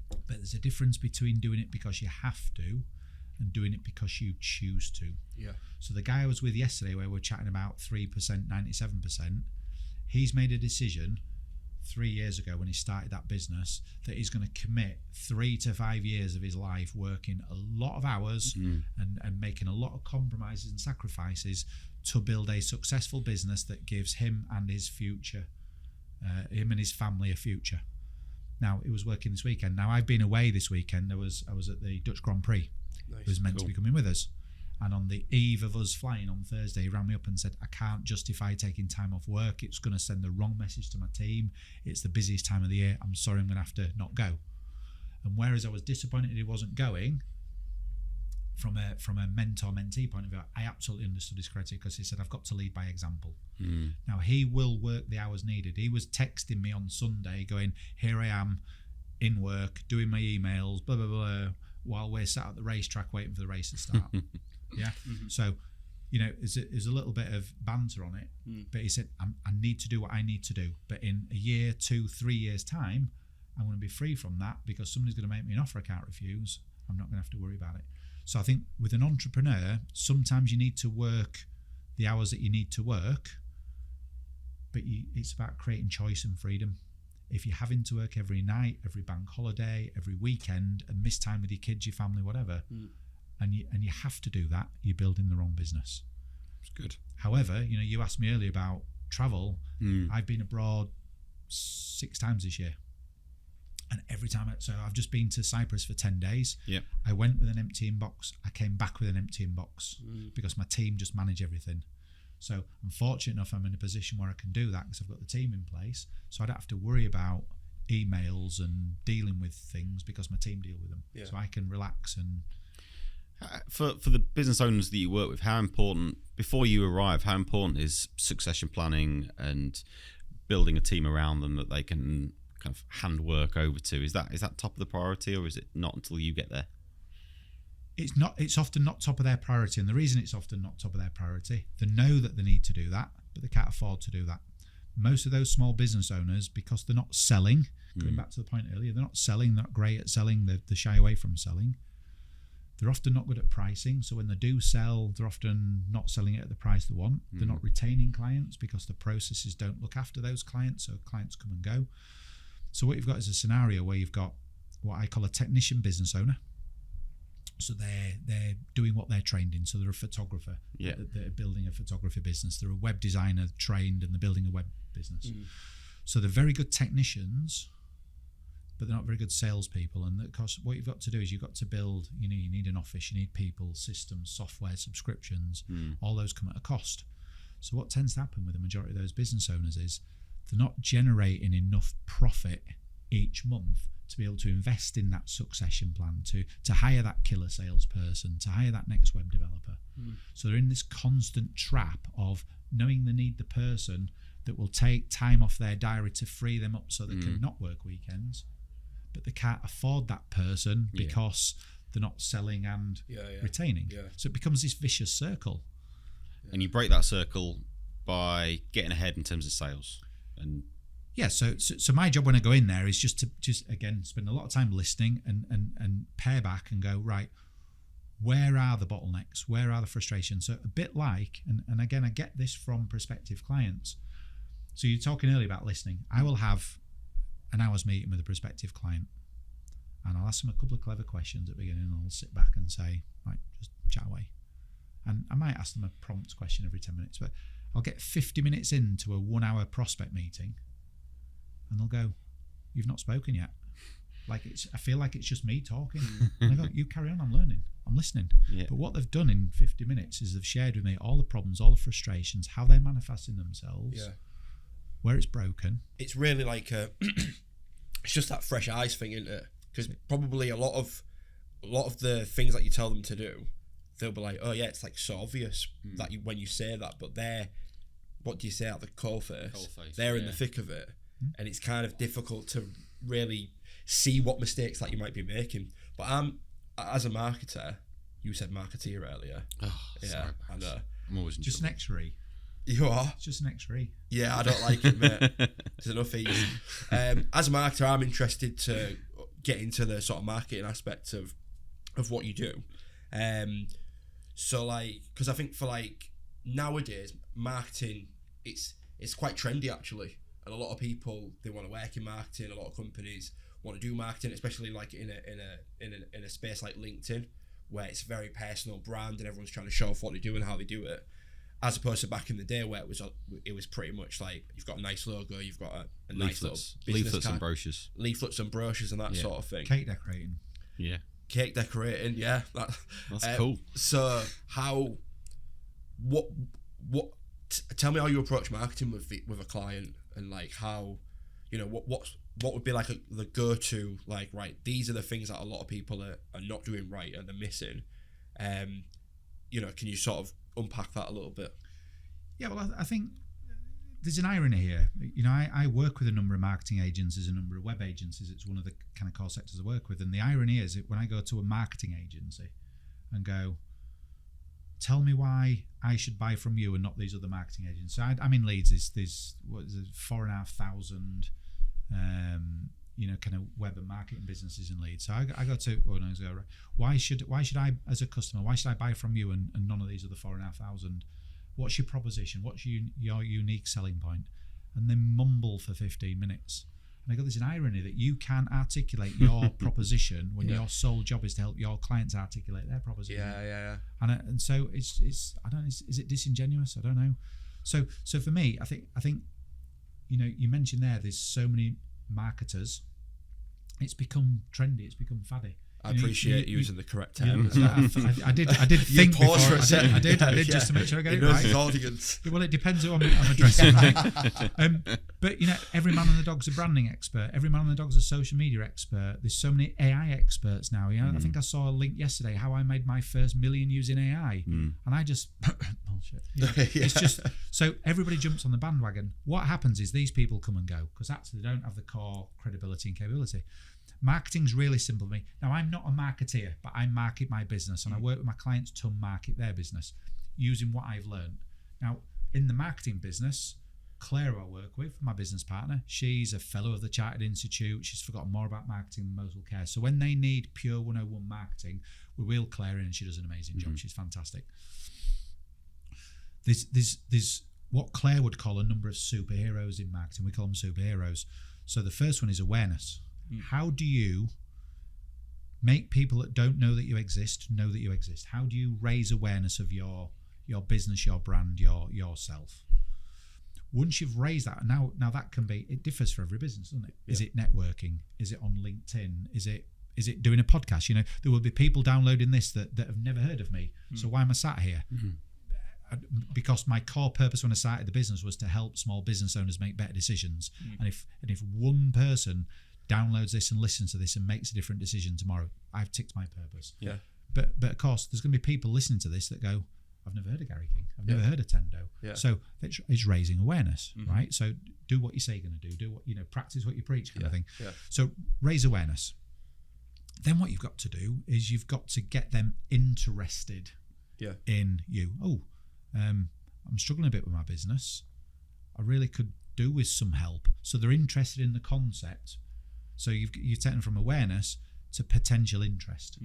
But there's a difference between doing it because you have to and doing it because you choose to. So the guy I was with yesterday, where we're chatting about 3%, 97%, he's made a decision 3 years ago when he started that business that he's going to commit 3 to 5 years of his life working a lot of hours and making a lot of compromises and sacrifices to build a successful business that gives him and his future, him and his family, a future. Now, it was working this weekend. Now, I've been away this weekend. I was at the Dutch Grand Prix. Nice. He was meant to be coming with us. And on the eve of us flying on Thursday, he rang me up and said, I can't justify taking time off work. It's going to send the wrong message to my team. It's the busiest time of the year. I'm sorry, I'm going to have to not go. And whereas I was disappointed he wasn't going, from a mentor-mentee point of view, I absolutely understood his criteria, because he said, I've got to lead by example. Now, he will work the hours needed. He was texting me on Sunday going, here I am in work, doing my emails, blah, blah, blah, while we're sat at the racetrack waiting for the race to start. So, there's a little bit of banter on it, but he said, I need to do what I need to do. But in a year, 2, 3 years' time, I'm going to be free from that, because somebody's going to make me an offer I can't refuse. I'm not going to have to worry about it. So I think with an entrepreneur, sometimes you need to work the hours that you need to work, but it's about creating choice and freedom. If you're having to work every night, every bank holiday, every weekend, and miss time with your kids, your family, whatever, and you have to do that, you're building the wrong business. It's good. However, you asked me earlier about travel. I've been abroad 6 times this year. And every time, so I've just been to Cyprus for 10 days. I went with an empty inbox. I came back with an empty inbox because my team just manage everything. So I'm fortunate enough I'm in a position where I can do that because I've got the team in place. So I don't have to worry about emails and dealing with things because my team deal with them. So I can relax. And for the business owners that you work with, how important, before you arrive, how important is succession planning and building a team around them that they can kind of hand work over to? Is that top of the priority, or is it not until you get there? It's not. It's often not top of their priority, and the reason it's often not top of their priority, they know that they need to do that, but they can't afford to do that. Most of those small business owners, because they're not selling, going back to the point earlier, they're not selling, they're not great at selling, they shy away from selling. They're often not good at pricing, so when they do sell, they're often not selling it at the price they want. They're not retaining clients because the processes don't look after those clients, so clients come and go. So what you've got is a scenario where you've got what I call a technician business owner. So they're doing what they're trained in. So they're a photographer. They're building a photography business. They're a web designer trained, and they're building a web business. So they're very good technicians, but they're not very good salespeople. And of course, what you've got to do is you've got to build. You need an office. You need people, systems, software, subscriptions. All those come at a cost. So what tends to happen with the majority of those business owners is they're not generating enough profit each month to be able to invest in that succession plan, to hire that killer salesperson, to hire that next web developer. So they're in this constant trap of knowing they need the person that will take time off their diary to free them up so they can not work weekends, but they can't afford that person because they're not selling and retaining. So it becomes this vicious circle. And you break that circle by getting ahead in terms of sales. And so my job when I go in there is just again spend a lot of time listening and pare back and go, right, where are the bottlenecks? Where are the frustrations? So a bit like, and again, I get this from prospective clients. So you're talking earlier about listening. I will have an hour's meeting with a prospective client, and I'll ask them a couple of clever questions at the beginning, and I'll sit back and say, right, just chat away. And I might ask them a prompt question every 10 minutes, but I'll get 50 minutes into a 1 hour prospect meeting, and they'll go, you've not spoken yet. like I feel like it's just me talking. And I go, you carry on, I'm learning, I'm listening. But what they've done in 50 minutes is they've shared with me all the problems, all the frustrations, how they're manifesting themselves, where it's broken. It's really like it's just that fresh eyes thing, isn't it? Because probably a lot of the things that you tell them to do, they'll be like, oh yeah, it's like so obvious that when you say that, but what do you say at the coal face? They're in the thick of it, and it's kind of difficult to really see what mistakes that you might be making. But as a marketer, you said marketeer earlier. Oh, sorry, I know. I'm always in just trouble. an X-ray. You are? It's just an X-ray. Yeah, I don't like it, mate. There's enough easy. As a marketer, I'm interested to get into the sort of marketing aspect of what you do. So like, because I think for like nowadays, marketing, it's quite trendy actually. And a lot of people, they want to work in marketing. A lot of companies want to do marketing, especially like in a space like LinkedIn, where it's very personal brand and everyone's trying to show off what they do and how they do it, as opposed to back in the day where it was pretty much like you've got a nice logo, you've got a nice little leaflets and brochures, and that sort of thing. Cake decorating. Yeah. Cake decorating. Yeah. That's cool. So tell me how you approach marketing with a client, and like how, you know, what would be like the go-to, like, right, these are the things that a lot of people are not doing right and they're missing. You know, can you sort of unpack that a little bit? Yeah, well, I think there's an irony here. You know, I work with a number of marketing agencies, a number of web agencies. It's one of the kind of core sectors I work with. And the irony is that when I go to a marketing agency and go, tell me why I should buy from you and not these other marketing agents. So I'm in Leeds. There's what is it, 4,500 you know, kind of web and marketing businesses in Leeds. So I go to, why should I, as a customer, why should I buy from you and none of these other 4,500? What's your proposition? What's your unique selling point? And then mumble for 15 minutes. And I go, there's an irony that you can articulate your proposition when your sole job is to help your clients articulate their proposition. Yeah. And so it's I don't know, is it disingenuous? I don't know. So for me, I think you know, you mentioned there's so many marketers. It's become trendy. It's become faddy. I appreciate using the correct term. I did think before. For a second. I did just to make sure I get it right. His audience. Well, it depends who I'm addressing. Right? But you know, every man and the dog's a branding expert. Every man and the dog's a social media expert. There's so many AI experts now. You know, I think I saw a link yesterday how I made my first $1 million using AI, and I just bullshit. It's just so everybody jumps on the bandwagon. What happens is these people come and go because actually they don't have the core credibility and capability. Marketing's really simple to me. Now, I'm not a marketeer, but I market my business and I work with my clients to market their business using what I've learned. Now, in the marketing business, Claire, who I work with, my business partner, she's a fellow of the Chartered Institute. She's forgotten more about marketing than most will care. So when they need pure 101 marketing, we wheel Claire in and she does an amazing job. She's fantastic. There's what Claire would call a number of superheroes in marketing. We call them superheroes. So the first one is awareness. How do you make people that don't know that you exist know that you exist? How do you raise awareness of your business, your brand, yourself? Once you've raised that, now that can be, it differs for every business, doesn't it? Yeah. Is it networking? Is it on LinkedIn? Is it doing a podcast? You know, there will be people downloading this that have never heard of me. So why am I sat here? Because my core purpose when I started the business was to help small business owners make better decisions. And if one person downloads this and listens to this and makes a different decision tomorrow, I've ticked my purpose. Yeah. But of course, there's going to be people listening to this that go, I've never heard of Gary King. I've never heard of Tendo. Yeah. So it's raising awareness, right? So do what you say you're going to do what, you know, practice what you preach kind of thing. Yeah. So raise awareness. Then what you've got to do is you've got to get them interested in you. I'm struggling a bit with my business. I really could do with some help. So they're interested in the concept. So you've taken from awareness to potential interest.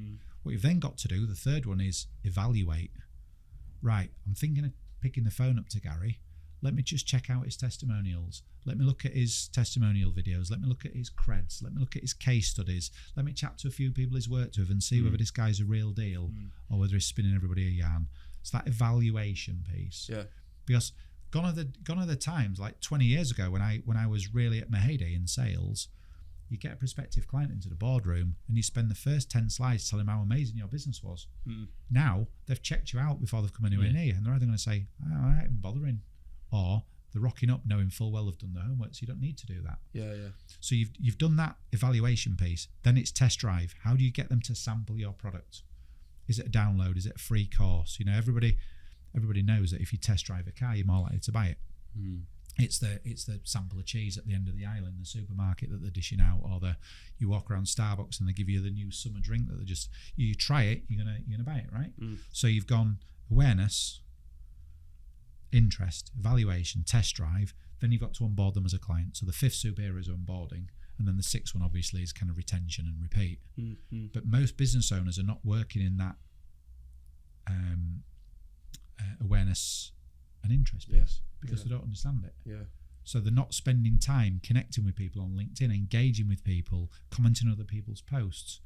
What you've then got to do, the third one, is evaluate. Right, I'm thinking of picking the phone up to Gary. Let me just check out his testimonials. Let me look at his testimonial videos. Let me look at his creds. Let me look at his case studies. Let me chat to a few people he's worked with and see whether this guy's a real deal or whether he's spinning everybody a yarn. It's that evaluation piece. Yeah. Because gone are the times, like 20 years ago when I was really at my heyday in sales, You get a prospective client into the boardroom and you spend the first 10 slides telling them how amazing your business was. Now they've checked you out before they've come anywhere near, and they're either going to say, oh, I ain't bothering, or they're rocking up knowing full well they've done their homework, so you don't need to do that. So you've done that evaluation piece. Then it's test drive. How do you get them to sample your product? Is it a download? Is it a free course? You know, everybody knows that if you test drive a car, you're more likely to buy it. It's the sample of cheese at the end of the aisle in the supermarket that they're dishing out, or you walk around Starbucks and they give you the new summer drink that you try it, you're gonna buy it, right? So you've gone awareness, interest, evaluation, test drive. Then you've got to onboard them as a client. So the 5th super is onboarding, and then the 6th one obviously is kind of retention and repeat. But most business owners are not working in that awareness and interest piece. Because they don't understand it. So they're not spending time connecting with people on LinkedIn, engaging with people, commenting on other people's posts.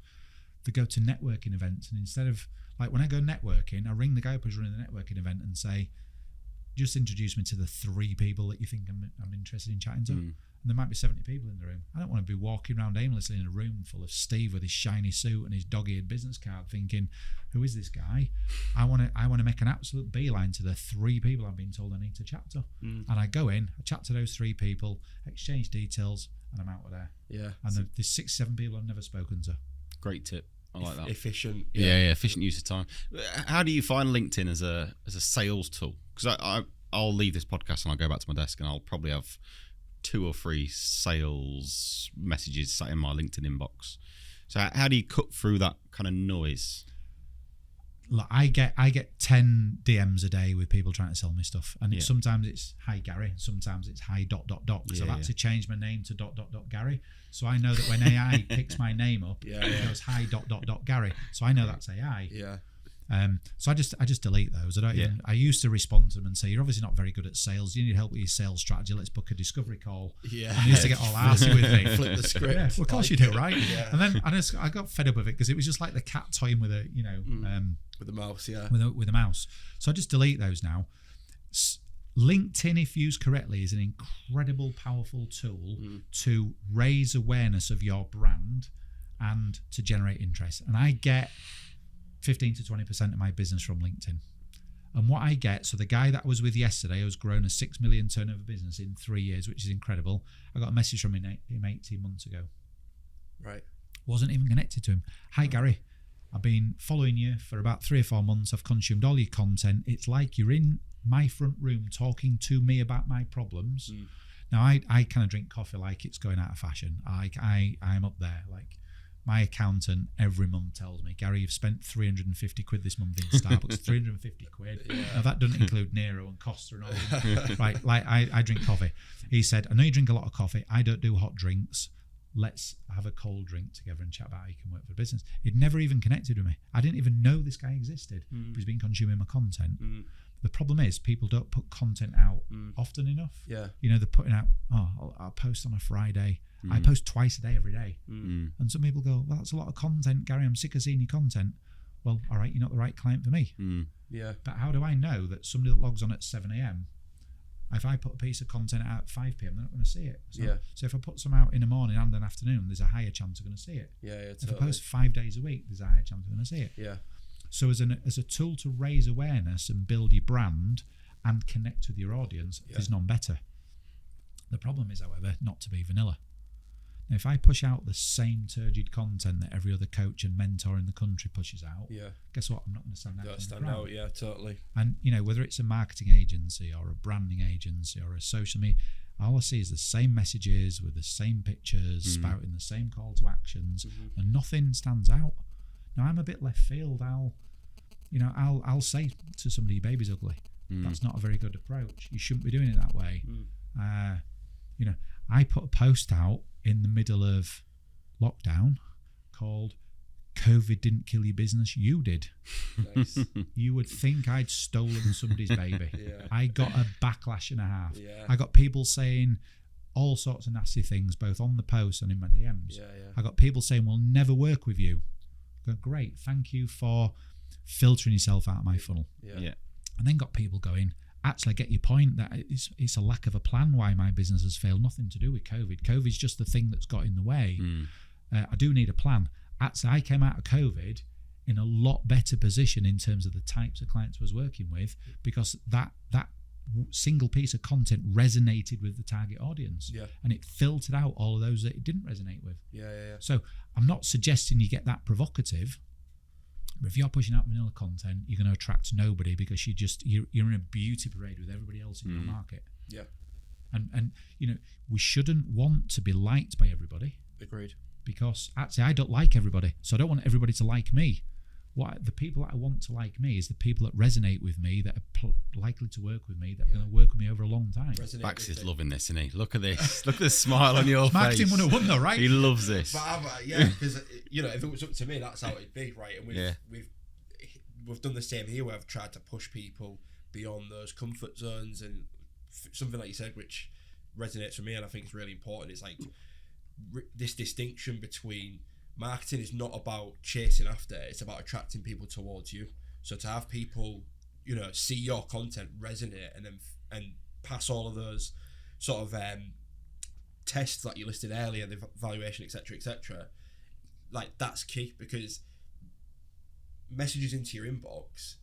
They go to networking events, and instead of, like, when I go networking, I ring the guy who's running the networking event and say, just introduce me to the 3 people that you think I'm interested in chatting to. And there might be 70 people in the room. I don't want to be walking around aimlessly in a room full of Steve with his shiny suit and his dog-eared business card thinking, who is this guy? I want to make an absolute beeline to the 3 people I've been told I need to chat to. And I go in, I chat to those 3 people, exchange details, and I'm out of there. And there's 6, 7 people I've never spoken to. Great tip. I like that. Efficient. Efficient use of time. How do you find LinkedIn as a sales tool? Because I'll leave this podcast and I'll go back to my desk and I'll probably have 2 or 3 sales messages sat in my LinkedIn inbox. So how do you cut through that kind of noise? Look, I get 10 DMs a day with people trying to sell me stuff, and sometimes it's hi Gary, sometimes it's hi ... because I've had to change my name to ... Gary, so I know that when AI picks my name up, it goes hi ... Gary, so I know that's AI. So I just delete those. I don't even, I used to respond to them and say, you're obviously not very good at sales, you need help with your sales strategy, let's book a discovery call. I used to get all arsey with me. Flip the script. Well, of course you do, right? And then I got fed up with it because it was just like the cat toying with a, with the mouse, with a mouse. So I just delete those now. LinkedIn, if used correctly, is an incredible, powerful tool to raise awareness of your brand and to generate interest. And I get 15 to 20% of my business from LinkedIn. And what I get, so the guy that I was with yesterday has grown a 6 million turnover business in 3 years, which is incredible. I got a message from him 18 months ago. Right. Wasn't even connected to him. Hi, Gary. I've been following you for about 3 or 4 months. I've consumed all your content. It's like you're in my front room talking to me about my problems. Now, I kind of drink coffee like it's going out of fashion. I'm up there. Like, my accountant every month tells me, Gary, you've spent 350 quid this month in Starbucks. 350 quid. Now, that doesn't include Nero and Costa and all that. Right, like, I drink coffee. He said, I know you drink a lot of coffee. I don't do hot drinks. Let's have a cold drink together and chat about how you can work for the business. He'd never even connected with me. I didn't even know this guy existed. But he's been consuming my content. The problem is people don't put content out often enough. They're putting out, I'll post on a Friday. I post twice a day every day. And some people go, well, that's a lot of content, Gary. I'm sick of seeing your content. Well, all right, you're not the right client for me. But how do I know that somebody that logs on at 7 a.m., if I put a piece of content out at 5 p.m., they're not going to see it. So if I put some out in the morning and an afternoon, there's a higher chance they're going to see it. If I post 5 days a week, there's a higher chance they're going to see it. So as a tool to raise awareness and build your brand and connect with your audience, there's none better. The problem is, however, not to be vanilla. Now, if I push out the same turgid content that every other coach and mentor in the country pushes out, guess what? I'm not going to stand out. Don't stand out, totally. And, whether it's a marketing agency or a branding agency or a social media, all I see is the same messages with the same pictures, spouting the same call to actions, and nothing stands out. Now, I'm a bit left field. I'll say to somebody, your baby's ugly. That's not a very good approach. You shouldn't be doing it that way. I put a post out in the middle of lockdown called COVID didn't kill your business, you did. Nice. You would think I'd stolen somebody's baby. I got a backlash and a half. I got people saying all sorts of nasty things, both on the post and in my DMs. I got people saying, we'll never work with you. I go, great, thank you for filtering yourself out of my funnel. And then got people going, actually I get your point that it's a lack of a plan why my business has failed. Nothing to do with COVID. COVID's just the thing that's got in the way. I do need a plan. Actually, I came out of COVID in a lot better position in terms of the types of clients I was working with, because that single piece of content resonated with the target audience, and it filtered out all of those that it didn't resonate with. So I'm not suggesting you get that provocative, but if you're pushing out vanilla content, you're going to attract nobody, because you're in a beauty parade with everybody else in your market. And we shouldn't want to be liked by everybody. Agreed. Because actually I don't like everybody, so I don't want everybody to like me. The people that I want to like me is the people that resonate with me, that are likely to work with me, that are going to work with me over a long time. Bax is loving this, isn't he? Look at this. Look at the smile on your Marketing face. Marketing 101 though, right? He loves this. But because if it was up to me, that's how it'd be, right? And we've done the same here, where I've tried to push people beyond those comfort zones, and something like you said, which resonates with me, and I think it's really important, is like this distinction between marketing is not about chasing after, it's about attracting people towards you. So to have people, see your content resonate and pass all of those sort of tests that you listed earlier, the valuation, etc., like that's key, because messages into your inbox,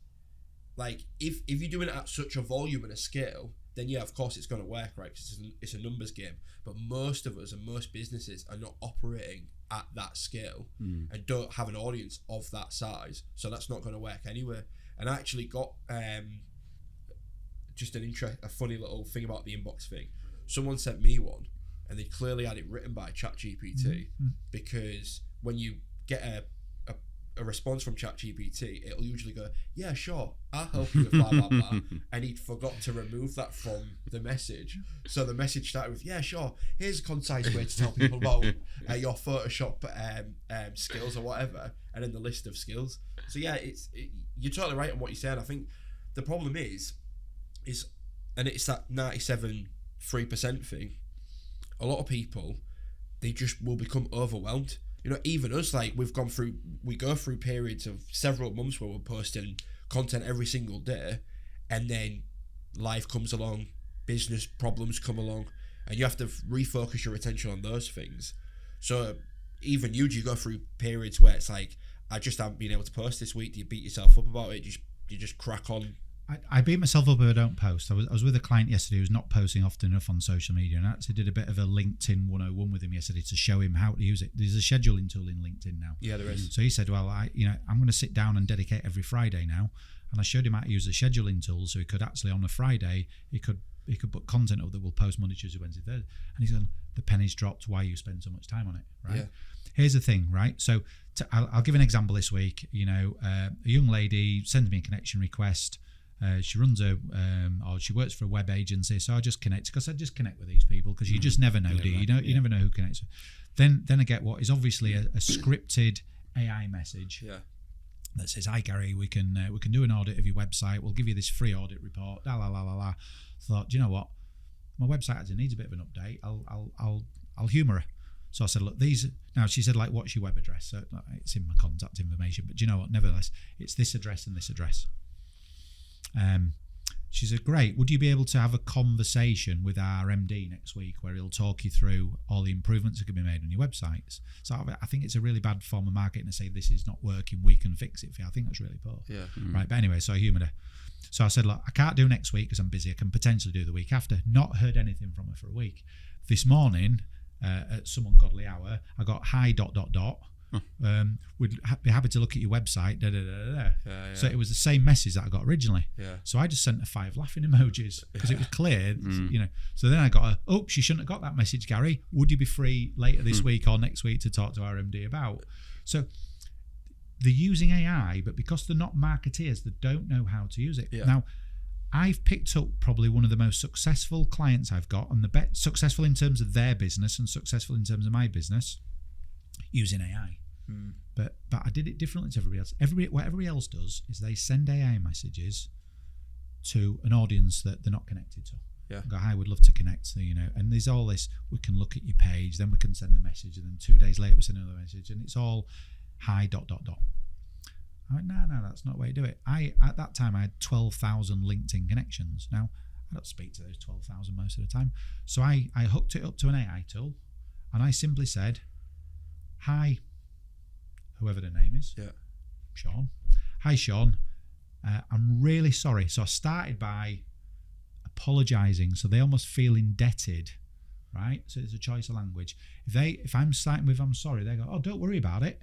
like if you're doing it at such a volume and a scale, then of course it's going to work, right? Because it's a numbers game. But most of us and most businesses are not operating at that scale and don't have an audience of that size, so that's not going to work anyway. And I actually got just a funny little thing about the inbox thing. Someone sent me one, and they clearly had it written by ChatGPT, because when you get a response from ChatGPT, it'll usually go, yeah, sure, I'll help you with blah, blah, blah. And he'd forgot to remove that from the message. So the message started with, yeah, sure, here's a concise way to tell people about your Photoshop skills or whatever, and then the list of skills. So yeah, you're totally right on what you're saying. I think the problem is, and it's that 97.3% thing, a lot of people, they just will become overwhelmed. Even us, like we go through periods of several months where we're posting content every single day, and then life comes along, business problems come along, and you have to refocus your attention on those things. So even you go through periods where it's like, I just haven't been able to post this week. Do you beat yourself up about it? You just crack on? I beat myself up if I don't post. I was with a client yesterday who's not posting often enough on social media, and I actually did a bit of a LinkedIn 101 with him yesterday to show him how to use it. There's a scheduling tool in LinkedIn now. Yeah, there is. So he said, well, I'm going to sit down and dedicate every Friday now, and I showed him how to use the scheduling tool, so he could actually on a Friday he could put content up that will post Monday, Tuesday, Wednesday, Thursday, and he's going, the penny's dropped. Why you spend so much time on it, right? Yeah. Here's the thing, right? So I'll give an example this week. A young lady sends me a connection request. She runs or she works for a web agency, so I just connect, because I just connect with these people, because you just never know, do you? You never know who connects. Then I get what is obviously a scripted AI message that says, "Hi Gary, we can do an audit of your website. We'll give you this free audit report." La la la la la. Thought, do you know what? My website actually needs a bit of an update. I'll humour her. So I said, look, these. Now she said, like, what's your web address? So it's in my contact information, but do you know what? Nevertheless, it's this address and this address. She said, great, would you be able to have a conversation with our MD next week where he'll talk you through all the improvements that can be made on your websites? So I think it's a really bad form of marketing to say, this is not working, we can fix it for you. I think that's really poor. Yeah. Right, but anyway, so I humoured her. So I said, look, I can't do next week because I'm busy. I can potentially do the week after. Not heard anything from her for a week. This morning, at some ungodly hour, I got hi ... We'd be happy to look at your website. Yeah. So it was the same message that I got originally. Yeah. So I just sent her 5 laughing emojis because it was clear, So then I got she shouldn't have got that message, Gary. Would you be free later this week or next week to talk to our MD about? So they're using AI, but because they're not marketeers, they don't know how to use it. Yeah. Now, I've picked up probably one of the most successful clients I've got, and the successful in terms of their business and successful in terms of my business, using AI. But I did it differently to everybody else. What everybody else does is they send AI messages to an audience that they're not connected to. Yeah. Go, hi, we'd love to connect, and there's all this, we can look at your page, then we can send the message, and then 2 days later we send another message, and it's all hi ... I went, no, that's not the way to do it. At that time, I had 12,000 LinkedIn connections. Now, I don't speak to those 12,000 most of the time. So I hooked it up to an AI tool, and I simply said, hi, whoever the name is, Sean. Hi, Sean. I'm really sorry. So I started by apologising, so they almost feel indebted, right? So it's a choice of language. If I'm starting with I'm sorry, they go, oh, don't worry about it.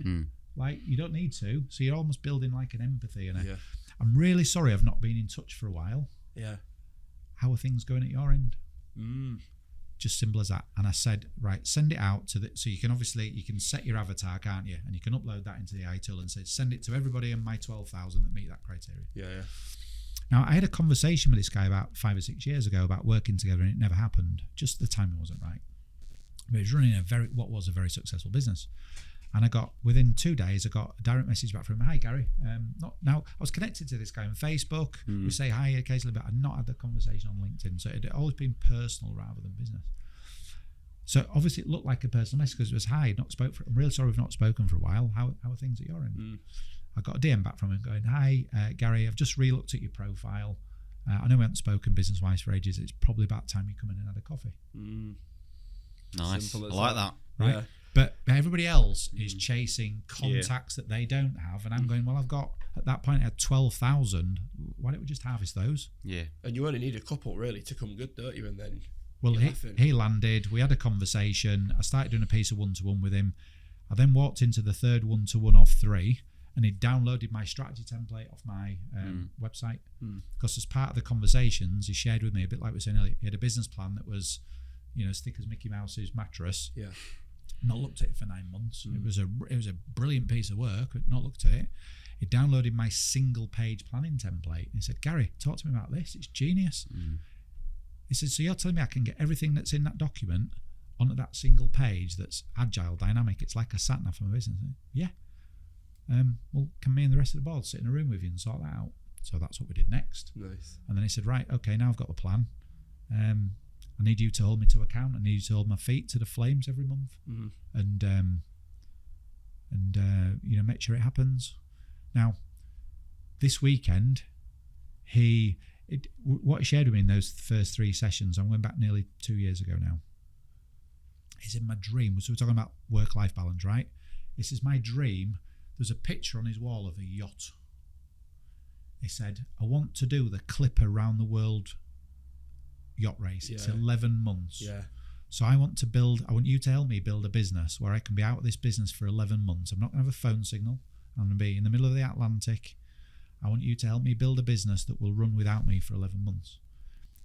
Like, you don't need to. So you're almost building like an empathy. And I'm really sorry I've not been in touch for a while. Yeah. How are things going at your end? Just simple as that. And I said, right, send it out to so you can set your avatar, can't you? And you can upload that into the AI tool and say, send it to everybody in my 12,000 that meet that criteria. Yeah. Now, I had a conversation with this guy about 5 or 6 years ago about working together, and it never happened. Just the timing wasn't right. But he was running what was a very successful business. And within 2 days, I got a direct message back from him. Hi, Gary. Now, I was connected to this guy on Facebook. We say hi occasionally, but I'd not had the conversation on LinkedIn. So it had always been personal rather than business. So obviously it looked like a personal message because it was, hi, I'm really sorry we've not spoken for a while. How are things at your end? I got a DM back from him going, hi, Gary, I've just re-looked at your profile. I know we haven't spoken business-wise for ages. It's probably about time you come in and had a coffee. Nice. I like that. Right? Yeah. But everybody else is chasing contacts that they don't have. And I'm going, well, at that point, I had 12,000. Why don't we just harvest those? Yeah. And you only need a couple, really, to come good, don't you? And then... Well, he landed. We had a conversation. I started doing a piece of one-to-one with him. I then walked into the third one-to-one of 3, and he downloaded my strategy template off my website. Because as part of the conversations, he shared with me, a bit like we were saying earlier, he had a business plan that was, as thick as Mickey Mouse's mattress. Yeah. Not looked at it for 9 months. It was a brilliant piece of work, but not looked at it. He downloaded my single-page planning template. And he said, Gary, talk to me about this. It's genius. He said, so you're telling me I can get everything that's in that document onto that single page that's agile, dynamic. It's like a sat-nav for my business. Yeah. Well, can me and the rest of the board sit in a room with you and sort that out? So that's what we did next. Nice. And then he said, right, okay, now I've got the plan. I need you to hold me to account. I need you to hold my feet to the flames every month, and make sure it happens. Now, this weekend, what he shared with me in those first 3 sessions, I'm going back nearly 2 years ago now, is in my dream. So we're talking about work-life balance, right? This is my dream. There's a picture on his wall of a yacht. He said, I want to do the Clipper round the world yacht race. It's 11 months. Yeah. So I want you to help me build a business where I can be out of this business for 11 months. I'm not going to have a phone signal. I'm going to be in the middle of the Atlantic. I want you to help me build a business that will run without me for 11 months.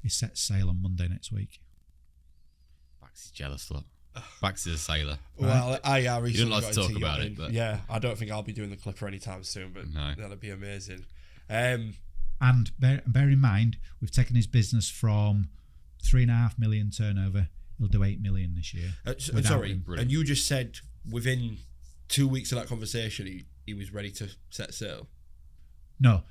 He sets sail on Monday next week. Bax is jealous, look. Bax is a sailor. Well, I recently you don't like to talk about it, but yeah, I don't think I'll be doing the Clipper anytime soon, but that'd be amazing. And bear in mind, we've taken his business from 3.5 million turnover. He'll do 8 million this year. Sorry, and you just said within 2 weeks of that conversation, he was ready to set sail. No,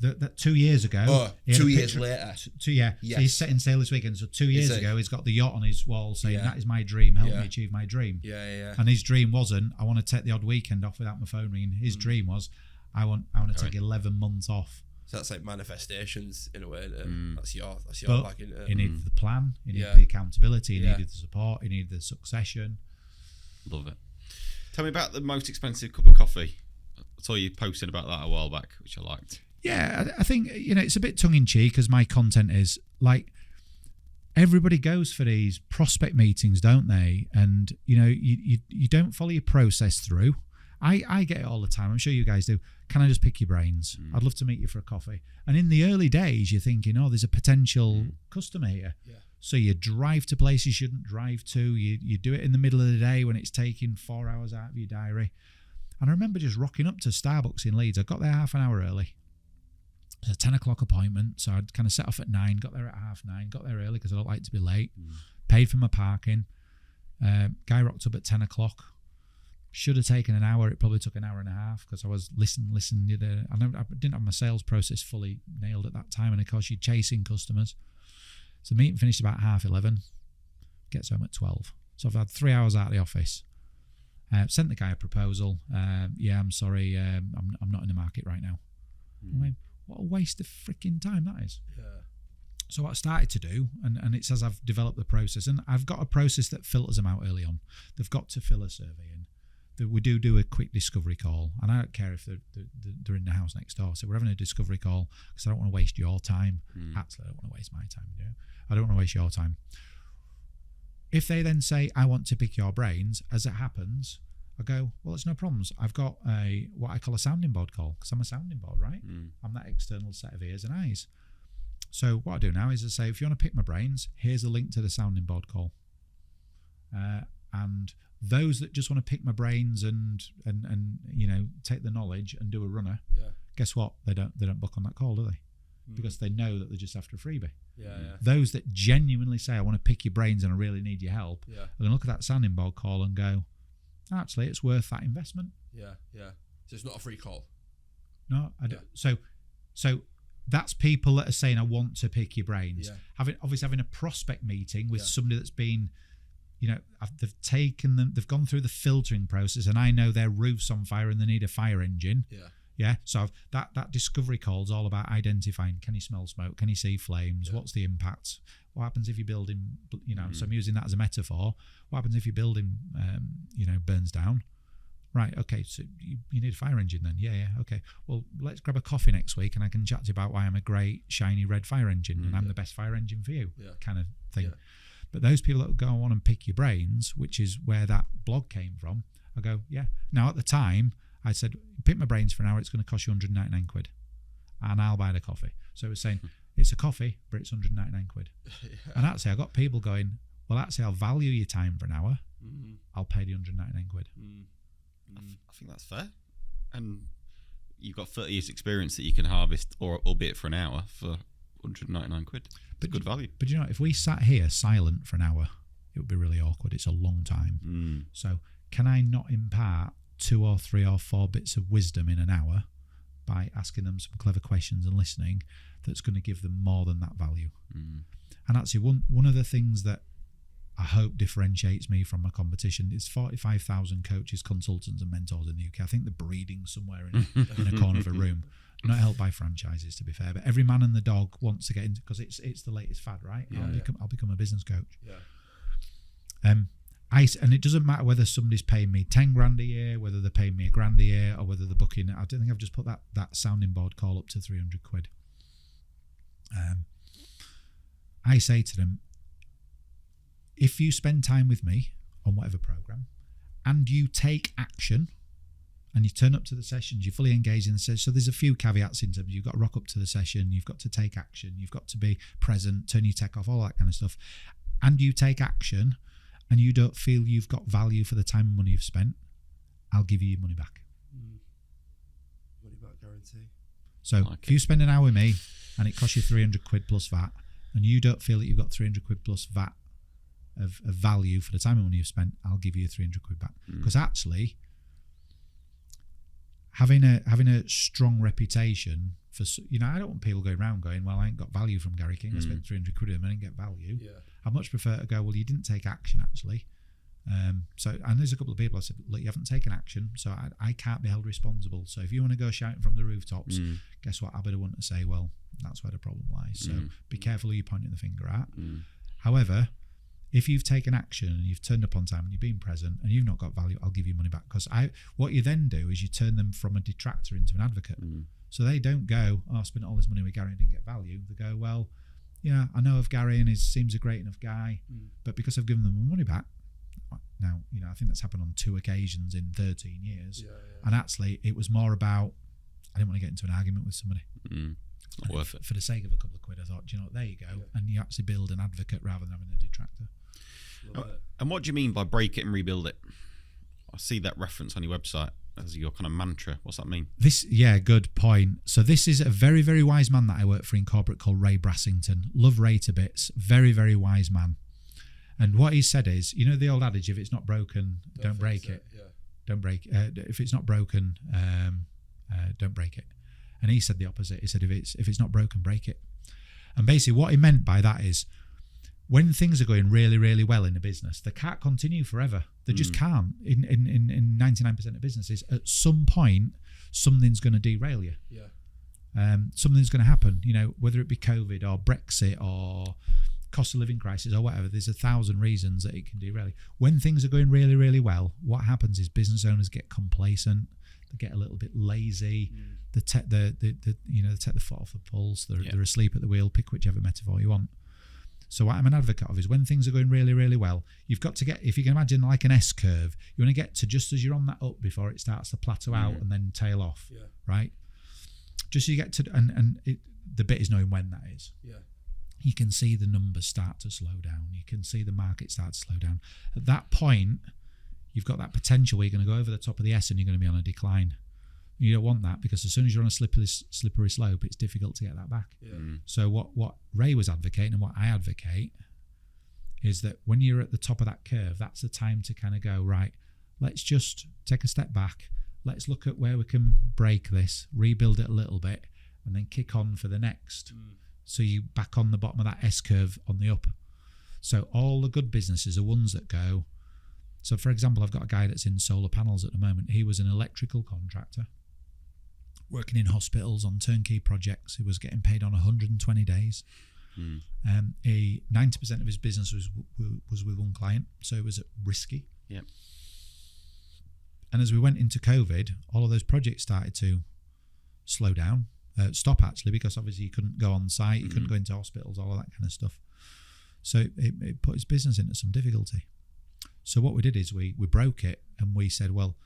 that 2 years ago. Oh, 2 years later. Yes. So he's setting sail this weekend. So 2 years ago, he's got the yacht on his wall saying, that is my dream, help me achieve my dream. Yeah. And his dream wasn't, I want to take the odd weekend off without my phone ringing. His dream was, I want to take 11 months off. So that's like manifestations in a way. That's your bag, isn't it? He needed the plan, he needed the accountability, he needed the support, he needed the succession. Love it. Tell me about the most expensive cup of coffee. I saw you posted about that a while back, which I liked. Yeah, I think, it's a bit tongue-in-cheek as my content is. Like, everybody goes for these prospect meetings, don't they? And, you don't follow your process through. I get it all the time. I'm sure you guys do. Can I just pick your brains? I'd love to meet you for a coffee. And in the early days, you're thinking, there's a potential customer here. Yeah. So you drive to places you shouldn't drive to. You do it in the middle of the day when it's taking 4 hours out of your diary. And I remember just rocking up to Starbucks in Leeds. I got there half an hour early. It was a 10 o'clock appointment. So I'd kind of set off at 9, got there at 9:30, got there early because I don't like to be late. Paid for my parking. Guy rocked up at 10 o'clock. Should have taken an hour. It probably took an hour and a half because I was listening. I didn't have my sales process fully nailed at that time. And of course, you're chasing customers. So the meeting finished about 11:30. Gets home at 12. So I've had 3 hours out of the office. Sent the guy a proposal. Yeah, I'm sorry, I'm not in the market right now. I went, what a waste of freaking time that is. Yeah. So what I started to do, and it's as I've developed the process, and I've got a process that filters them out early on. They've got to fill a survey in. We do a quick discovery call, and I don't care if they're in the house next door. So we're having a discovery call because I don't want to waste your time. Actually, I don't want to waste my time. I don't want to waste your time. If they then say, I want to pick your brains, as it happens, I go, well, it's no problems. I've got what I call a sounding board call, because I'm a sounding board, right? I'm that external set of ears and eyes. So what I do now is I say, if you want to pick my brains, here's a link to the sounding board call. And those that just want to pick my brains and take the knowledge and do a runner, guess what? They don't book on that call, do they? Because they know that they're just after a freebie. Those that genuinely say, I want to pick your brains and I really need your help, are going to look at that sounding board call and go, actually, it's worth that investment. So it's not a free call. No, I don't. So that's people that are saying, I want to pick your brains. Having a prospect meeting with somebody that's been, they've gone through the filtering process, and I know their roof's on fire and they need a fire engine. So that discovery call is all about identifying, can you smell smoke? Can you see flames? What's the impact? What happens if your building, so I'm using that as a metaphor. What happens if your building, burns down? Right, okay, so you need a fire engine then. Yeah, okay. Well, let's grab a coffee next week and I can chat to you about why I'm a great, shiny red fire engine and I'm the best fire engine for you, kind of thing. But those people that go on and pick your brains, which is where that blog came from, I go, Now, at the time, I said, pick my brains for an hour, it's going to cost you 199 quid. And I'll buy the coffee. So it was saying, it's a coffee, but it's 199 quid. And actually, I got people going, well, actually, I'll value your time for an hour. I'll pay the 199 quid. I think that's fair. And you've got 30 years experience that you can harvest, or albeit for an hour, for 199 quid. It's good value. But if we sat here silent for an hour, it would be really awkward. It's a long time. So can I not impart 2 or 3 or 4 bits of wisdom in an hour by asking them some clever questions and listening that's going to give them more than that value? And actually, one of the things that I hope differentiates me from my competition is 45,000 coaches, consultants and mentors in the UK. I think they're breeding somewhere in a corner of a room. Not helped by franchises, to be fair, but every man and the dog wants to get into, because it's the latest fad, right? I'll become a business coach. And it doesn't matter whether somebody's paying me 10 grand a year, whether they're paying me $1,000 a year, or whether they're booking. I don't think I've just put that sounding board call up to 300 quid. I say to them, if you spend time with me on whatever program and you take action and you turn up to the sessions, you're fully engaged in the session. So there's a few caveats in terms of you've got to rock up to the session, you've got to take action, you've got to be present, turn your tech off, all that kind of stuff. And you take action and you don't feel you've got value for the time and money you've spent, I'll give you your money back. Money back guarantee. So if you spend an hour with me and it costs you 300 quid plus VAT, and you don't feel that you've got 300 quid plus VAT of value for the time and money you've spent, I'll give you 300 quid back. Because actually, having a strong reputation for, I don't want people going around going, well, I ain't got value from Gary King. I spent 300 quid on him, I didn't get value. I much prefer to go, well, you didn't take action actually. And there's a couple of people I said, look, you haven't taken action, so I can't be held responsible. So if you want to go shouting from the rooftops, guess what? I better want to say, well, that's where the problem lies. So be careful who you're pointing the finger at. However, if you've taken action and you've turned up on time and you've been present and you've not got value, I'll give you money back. Because what you then do is you turn them from a detractor into an advocate. So they don't go, I spent all this money with Gary and didn't get value. They go, well, I know of Gary and he seems a great enough guy, but because I've given them my money back, now, I think that's happened on 2 occasions in 13 years. And actually, it was more about, I didn't want to get into an argument with somebody. It's not worth it. For the sake of a couple of quid, I thought, there you go. And you actually build an advocate rather than having a detractor. And what do you mean by break it and rebuild it? I see that reference on your website as your kind of mantra. What's that mean? Good point. So this is a very, very wise man that I work for in corporate called Ray Brassington. Love Ray to bits. Very, very wise man. And what he said is, the old adage, if it's not broken, don't break it. Don't break it. If it's not broken, don't break it. And he said the opposite. He said, if it's not broken, break it. And basically what he meant by that is, when things are going really, really well in a business, they can't continue forever. They just can't. In 99% of businesses, at some point, something's going to derail you. Yeah. Something's going to happen. Whether it be COVID or Brexit or cost of living crisis or whatever. There's 1,000 reasons that it can derail you. When things are going really, really well, what happens is business owners get complacent. They get a little bit lazy. They take the foot off the pulse. They're asleep at the wheel. Pick whichever metaphor you want. So what I'm an advocate of is when things are going really, really well, you've got to get, if you can imagine like an S curve, you want to get to just as you're on that up before it starts to plateau out and then tail off, right? Just so you get to, the bit is knowing when that is. Yeah. You can see the numbers start to slow down. You can see the market start to slow down. At that point, you've got that potential where you're going to go over the top of the S and you're going to be on a decline. You don't want that because as soon as you're on a slippery slope, it's difficult to get that back. Yeah. So what Ray was advocating and what I advocate is that when you're at the top of that curve, that's the time to kind of go, right, let's just take a step back. Let's look at where we can break this, rebuild it a little bit, and then kick on for the next. So you back on the bottom of that S curve on the up. So all the good businesses are ones that go. So for example, I've got a guy that's in solar panels at the moment. He was an electrical contractor working in hospitals on turnkey projects. He was getting paid on 120 days. 90% of his business was with one client, so it was risky. Yep. And as we went into COVID, all of those projects started to slow down. Stop actually, because obviously you couldn't go on site, you couldn't go into hospitals, all of that kind of stuff. So it put his business into some difficulty. So what we did is we broke it and we said, well,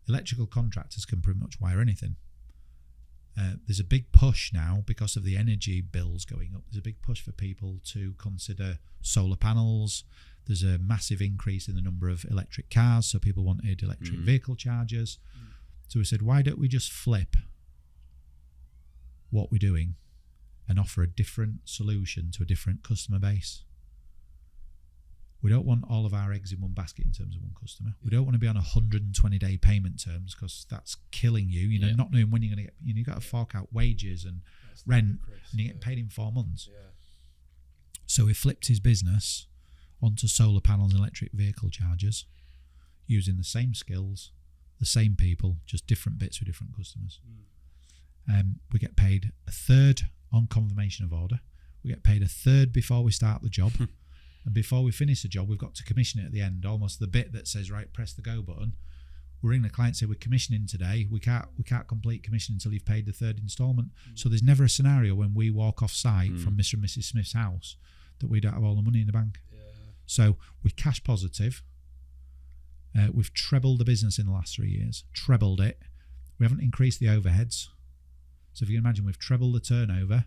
electrical contractors can pretty much wire anything. There's a big push now because of the energy bills going up. There's a big push for people to consider solar panels. There's a massive increase in the number of electric cars, so people wanted electric vehicle chargers. So we said, why don't we just flip what we're doing and offer a different solution to a different customer base? We don't want all of our eggs in one basket in terms of one customer. We don't want to be on 120-day payment terms because that's killing you. Not knowing when you're going to get. You've got to fork out wages and rent, and you're getting paid in 4 months. Yeah. So we flipped his business onto solar panels and electric vehicle chargers, using the same skills, the same people, just different bits for different customers. We get paid a third on confirmation of order. We get paid a third before we start the job. And before we finish the job, we've got to commission it at the end, almost the bit that says, right, press the go button. We ring the client, say, we're commissioning today. We can't complete commission until you've paid the third instalment. So there's never a scenario when we walk off site from Mr. and Mrs. Smith's house that we don't have all the money in the bank. Yeah. So we're cash positive. We've trebled the business in the last 3 years. Trebled it. We haven't increased the overheads. So if you can imagine, we've trebled the turnover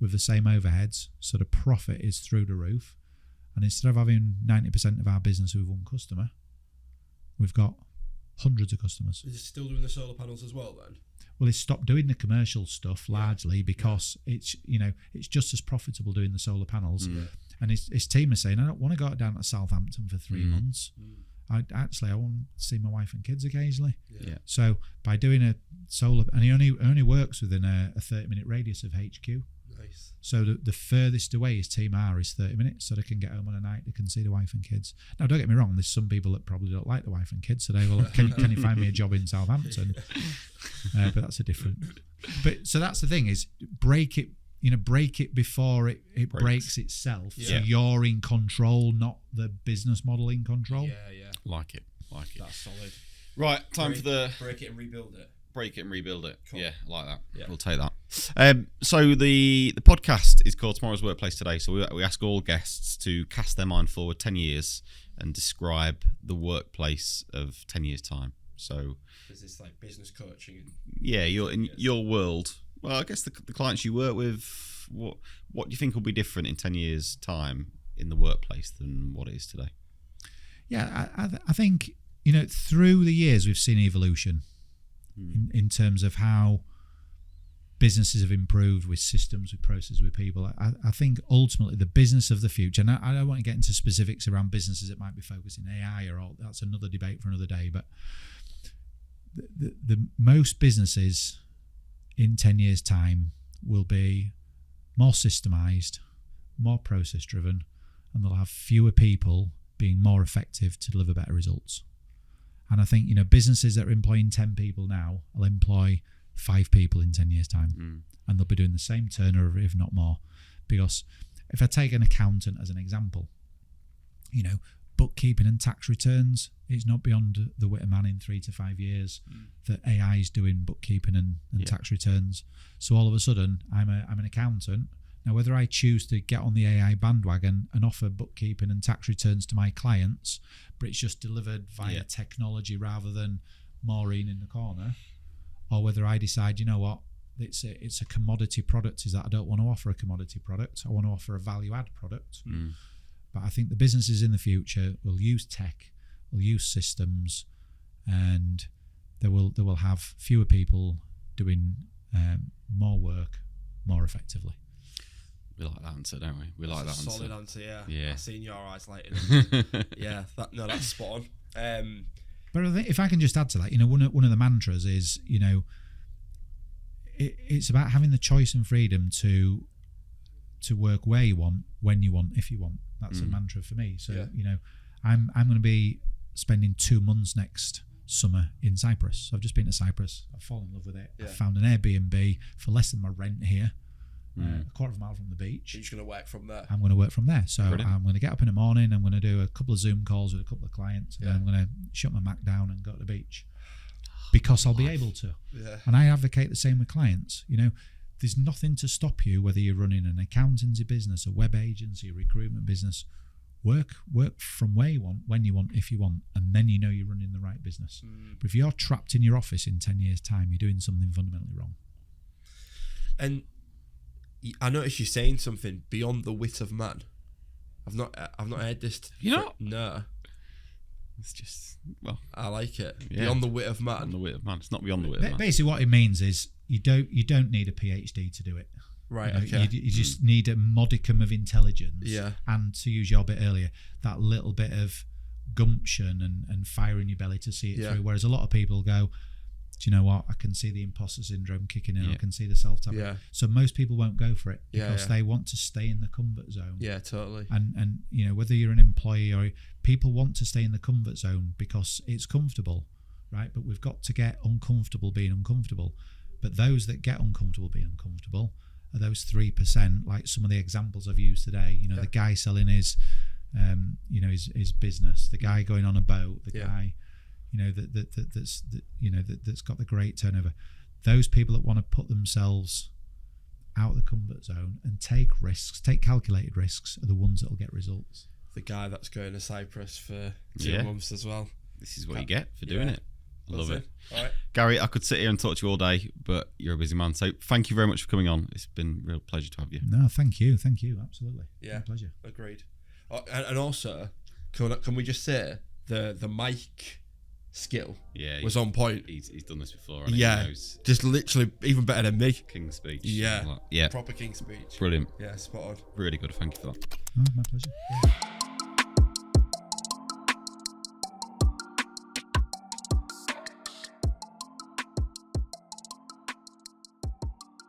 with the same overheads. So the profit is through the roof. And instead of having 90% of our business with one customer, we've got hundreds of customers. Is it still doing the solar panels as well then? Well, he's stopped doing the commercial stuff largely because it's just as profitable doing the solar panels. And his team is saying, I don't want to go down to Southampton for 3 months. I want to see my wife and kids occasionally. So by doing a solar, and he only works within a 30-minute radius of HQ. Nice. So the furthest away his team is 30 minutes, so they can get home on a night, they can see the wife and kids. Now, don't get me wrong, there's some people that probably don't like the wife and kids, so they will, can you find me a job in Southampton? But that's a different. But so that's the thing, is break it before it breaks itself. So you're in control, not the business model in control. Yeah. Like it. That's solid. Right, time for the break it and rebuild it. Break it and rebuild it. Cool. Yeah, I like that. Yeah. We'll take that. So the podcast is called Tomorrow's Workplace Today. So we ask all guests to cast their mind forward 10 years and describe the workplace of 10 years' time. So is this like business coaching? You're in your world. Well, I guess the clients you work with, what do you think will be different in 10 years' time in the workplace than what it is today? Yeah, I think, through the years we've seen evolution. In terms of how businesses have improved with systems, with processes, with people. I think ultimately the business of the future, and I don't want to get into specifics around businesses that might be focusing AI or all, that's another debate for another day, but the most businesses in 10 years' time will be more systemized, more process driven, and they'll have fewer people being more effective to deliver better results. And I think, businesses that are employing 10 people now will employ 5 people in 10 years' time. And they'll be doing the same turnover, if not more. Because if I take an accountant as an example, bookkeeping and tax returns, it's not beyond the wit of man in 3 to 5 years that AI is doing bookkeeping and tax returns. So all of a sudden, I'm an accountant. Now, whether I choose to get on the AI bandwagon and offer bookkeeping and tax returns to my clients, but it's just delivered via technology rather than Maureen in the corner, or whether I decide, it's a commodity product, is that I don't want to offer a commodity product. I want to offer a value-add product. But I think the businesses in the future will use tech, will use systems, and they will have fewer people doing more work more effectively. We like that answer, don't we? We like that answer. Solid answer, yeah. Yeah. I've seen your eyes lighting. Yeah, that's spot on. But I think if I can just add to that, one of the mantras is, it's about having the choice and freedom to work where you want, when you want, if you want. That's a mantra for me. So, I'm going to be spending 2 months next summer in Cyprus. So I've just been to Cyprus. I've fallen in love with it. Yeah. I've found an Airbnb for less than my rent here, a quarter of a mile from the beach. You're just going to work from there. I'm going to work from there. So Brilliant. I'm going to get up in the morning. I'm going to do a couple of Zoom calls with a couple of clients. And then I'm going to shut my Mac down and go to the beach because I'll be able to. Yeah. And I advocate the same with clients. There's nothing to stop you, whether you're running an accountancy business, a web agency, a recruitment business. Work from where you want, when you want, if you want, and then you're running the right business. But if you're trapped in your office in 10 years' time, you're doing something fundamentally wrong. And I noticed you saying something beyond the wit of man. I've not heard this. No. It's just, I like it. Yeah. Beyond the wit of man. Beyond the wit of man. It's not beyond the wit of man. Basically, what it means is you don't need a PhD to do it. Right. Okay. You just need a modicum of intelligence. Yeah. And to use your bit earlier, that little bit of gumption and fire in your belly to see it through. Whereas a lot of people go, do you know what? I can see the imposter syndrome kicking in. I can see the self-doubt. Yeah. So most people won't go for it because Yeah. they want to stay in the comfort zone. Yeah, totally. And whether you're an employee or people want to stay in the comfort zone because it's comfortable, right? But we've got to get uncomfortable being uncomfortable. But those that get uncomfortable being uncomfortable are those 3%, like some of the examples I've used today. The guy selling his business, the guy going on a boat, the guy, that's got the great turnover. Those people that want to put themselves out of the comfort zone and take calculated risks, are the ones that will get results. The guy that's going to Cyprus for 2 months as well. This is what you get for doing it. I love it. All right. Gary, I could sit here and talk to you all day, but you're a busy man. So thank you very much for coming on. It's been a real pleasure to have you. No, thank you. Absolutely. Yeah. My pleasure. Agreed. And also, can we just say the mic skill was on point. He's done this before. And yeah. He knows just literally even better than me. King's speech. Yeah. Yeah. Proper King's speech. Brilliant. Yeah, spot on. Really good. Thank you for that. Oh, my pleasure. Yeah.